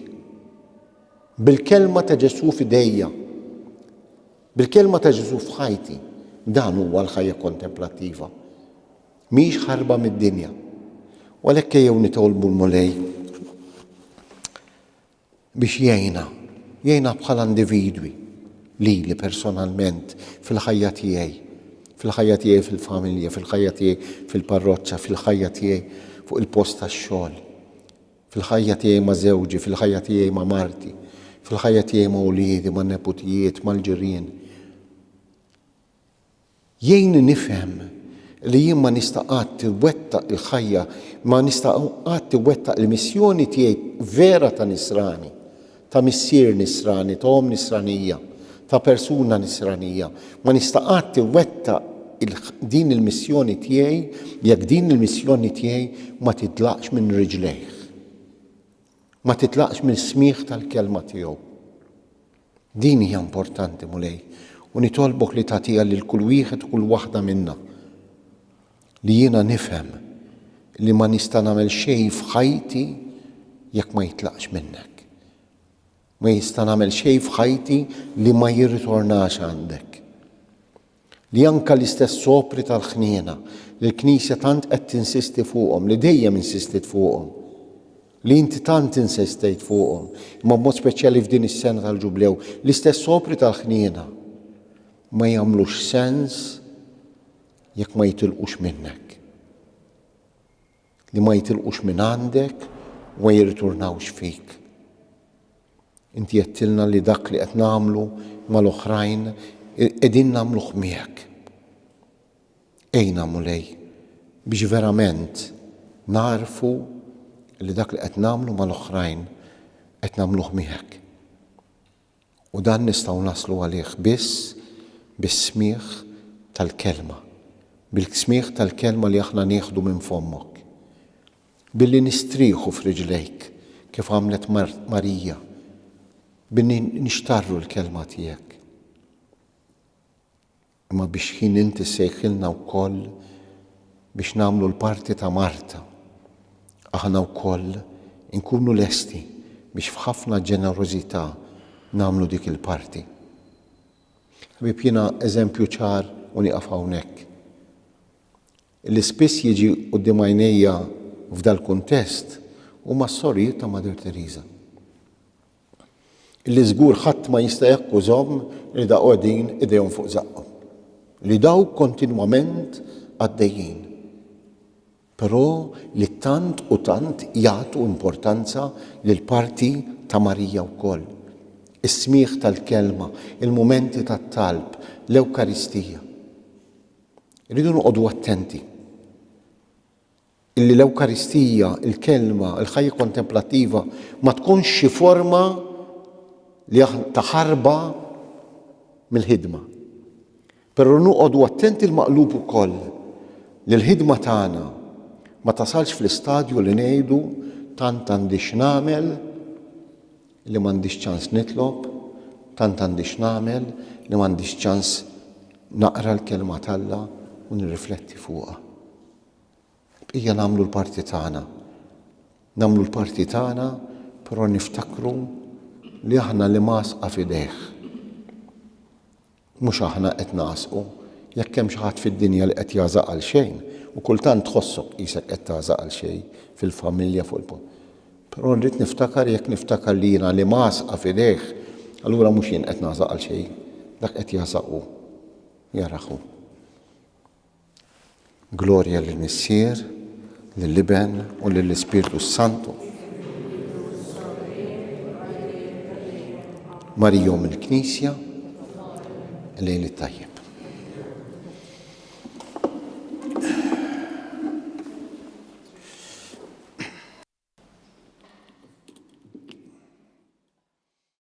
Bil-kelma ta' Ġesu f'idejja, bil-kelma ta' Ġesu f'ħajti, dan huwa l-ħajja kontemplattiva. Mhix ħarba mid-dinja. U għalhekk jew nitolbu l-Mulej biex jgħinna bħala individwi li personalment fil-ħajja tiegħi fil-ħajja tiegħi fil-familja, fil-ħajja tiegħi fil-parroċċa, fil-ħajja tiegħi fuq il-post tax-xogħol, fil-ħajja tiegħi ma' żewġi, fil-ħajja tiegħi ma' marti, fil-ħajja tiegħi ma' wliedi, ma' neputijiet, mal-ġirien. Jgħinni nifhem li jien ma nista' qatt iwettaq il-ħajja, ma nista' qatt iwettaq il-missjoni tiegħi vera ta' nisrani, ta' missier nisrani, ta' om nisranija, ta' persuna nisranija. Ma nista' qatt iwettaq din il-missjoni tiegħi jekk din il-missjoni tiegħi ma titlaqx minn riġlejh, ma titlaqx minn smigħ tal-kelma tiegħu. Din hija importanti mulej u nitolbok li tagħtiha lil kull wieħed u kull waħda minna li jiena nifhem li ma nista' nagħmel xejn f'ħajti jekk ma jitlaqx minnek. Ma jista' nagħmel xejn f'ħajti li ma jirritornax għandek. Li anke l-istess sopri tal-ħniena li l-Knisja tant qed tinsisti fuqhom, li dejjem insistit fuqhom, li inti tant insistejt fuqhom, imma b'mod speċjali f'din is-sena tal-ġublew, l-istess sopri tal-ħniena ma jagħmlux sens jekk ma jitilqux minnek. Li ma jitilqux minn għandek u ma jirriturnawx fik. Inti jettilna li dak li qed nagħmlu mal-oħrajn qegħdin nagħmluh miegħek. Ejna mulej biex verament narfu li dak li qed nagħmlu mal-oħrajn qed nagħmluh miegħek. U dan nistgħu naslu għalih biss bis-smigħ tal-kelma, bil-smigħ tal-kelma li aħna nieħdu minn fommok, billi nistrieħu f'riġlejk kif għamlet Marija, billi nixtarru l-kelma tiegħek. Imma biex ħin inti sejħilna wkoll biex nagħmlu l-parti ta' Marta, aħna wkoll inkunu lesti biex f'ħafna ġenerożità nagħmlu dik il-parti. Ħbib jiena eżempju ċar u nieqaf hawnhekk. Li spiss jiġi quddiem għajnejja f'dal kuntest huma s-sorijiet ta' Mother Teresa. Li żgur ħadd ma jista' jakkużhom li da qegħdin idejhom fuq żaqhom. Li daw kontinwament għaddejjin. Però li tant u tant jagħtu importanza lil parti ta' Marija wkoll. Is-smigħ tal-kelma, il-mumenti tat-talb, l-Ewkaristija. Rridu noqogħdu attenti. Illi l-Ewkaristija, il-kelma, il-ħajja kontemplattiva ma tkunx xi forma li taħarba mill-ħidma. Però noqogħdu attenti l-maqlub ukoll li l-ħidma tagħna ma tasalx fl-istadju li ngħidu tant għandix nagħmel li m'għandix ċans nitlob, tant għandix nagħmel li m'għandix ċans naqra l-kelma talla u nirrifletti fuqha. Bqija nagħmlu l-parti tagħna. Nagħmlu l-parti tagħna, però niftakru li aħna li masqa f'idejh. Mhux aħna qed naqsqu, jekk hemm xi ħadd fid-dinja li qed jażaq għal xejn, u kultant tħossok qisek qed tażaq għal xejn fil-familja fuq il-punt. Però rrid niftakar jekk niftakar li jiena li masqa f'idejh, allura mhux jien qed nażaq għal xejn, dak qed jażaqu, jaraħu. Glorja lill-Missier, lill-Iben u lill-Ispiritu Santu. Marijom il-Knisja, lejl it-tajjeb.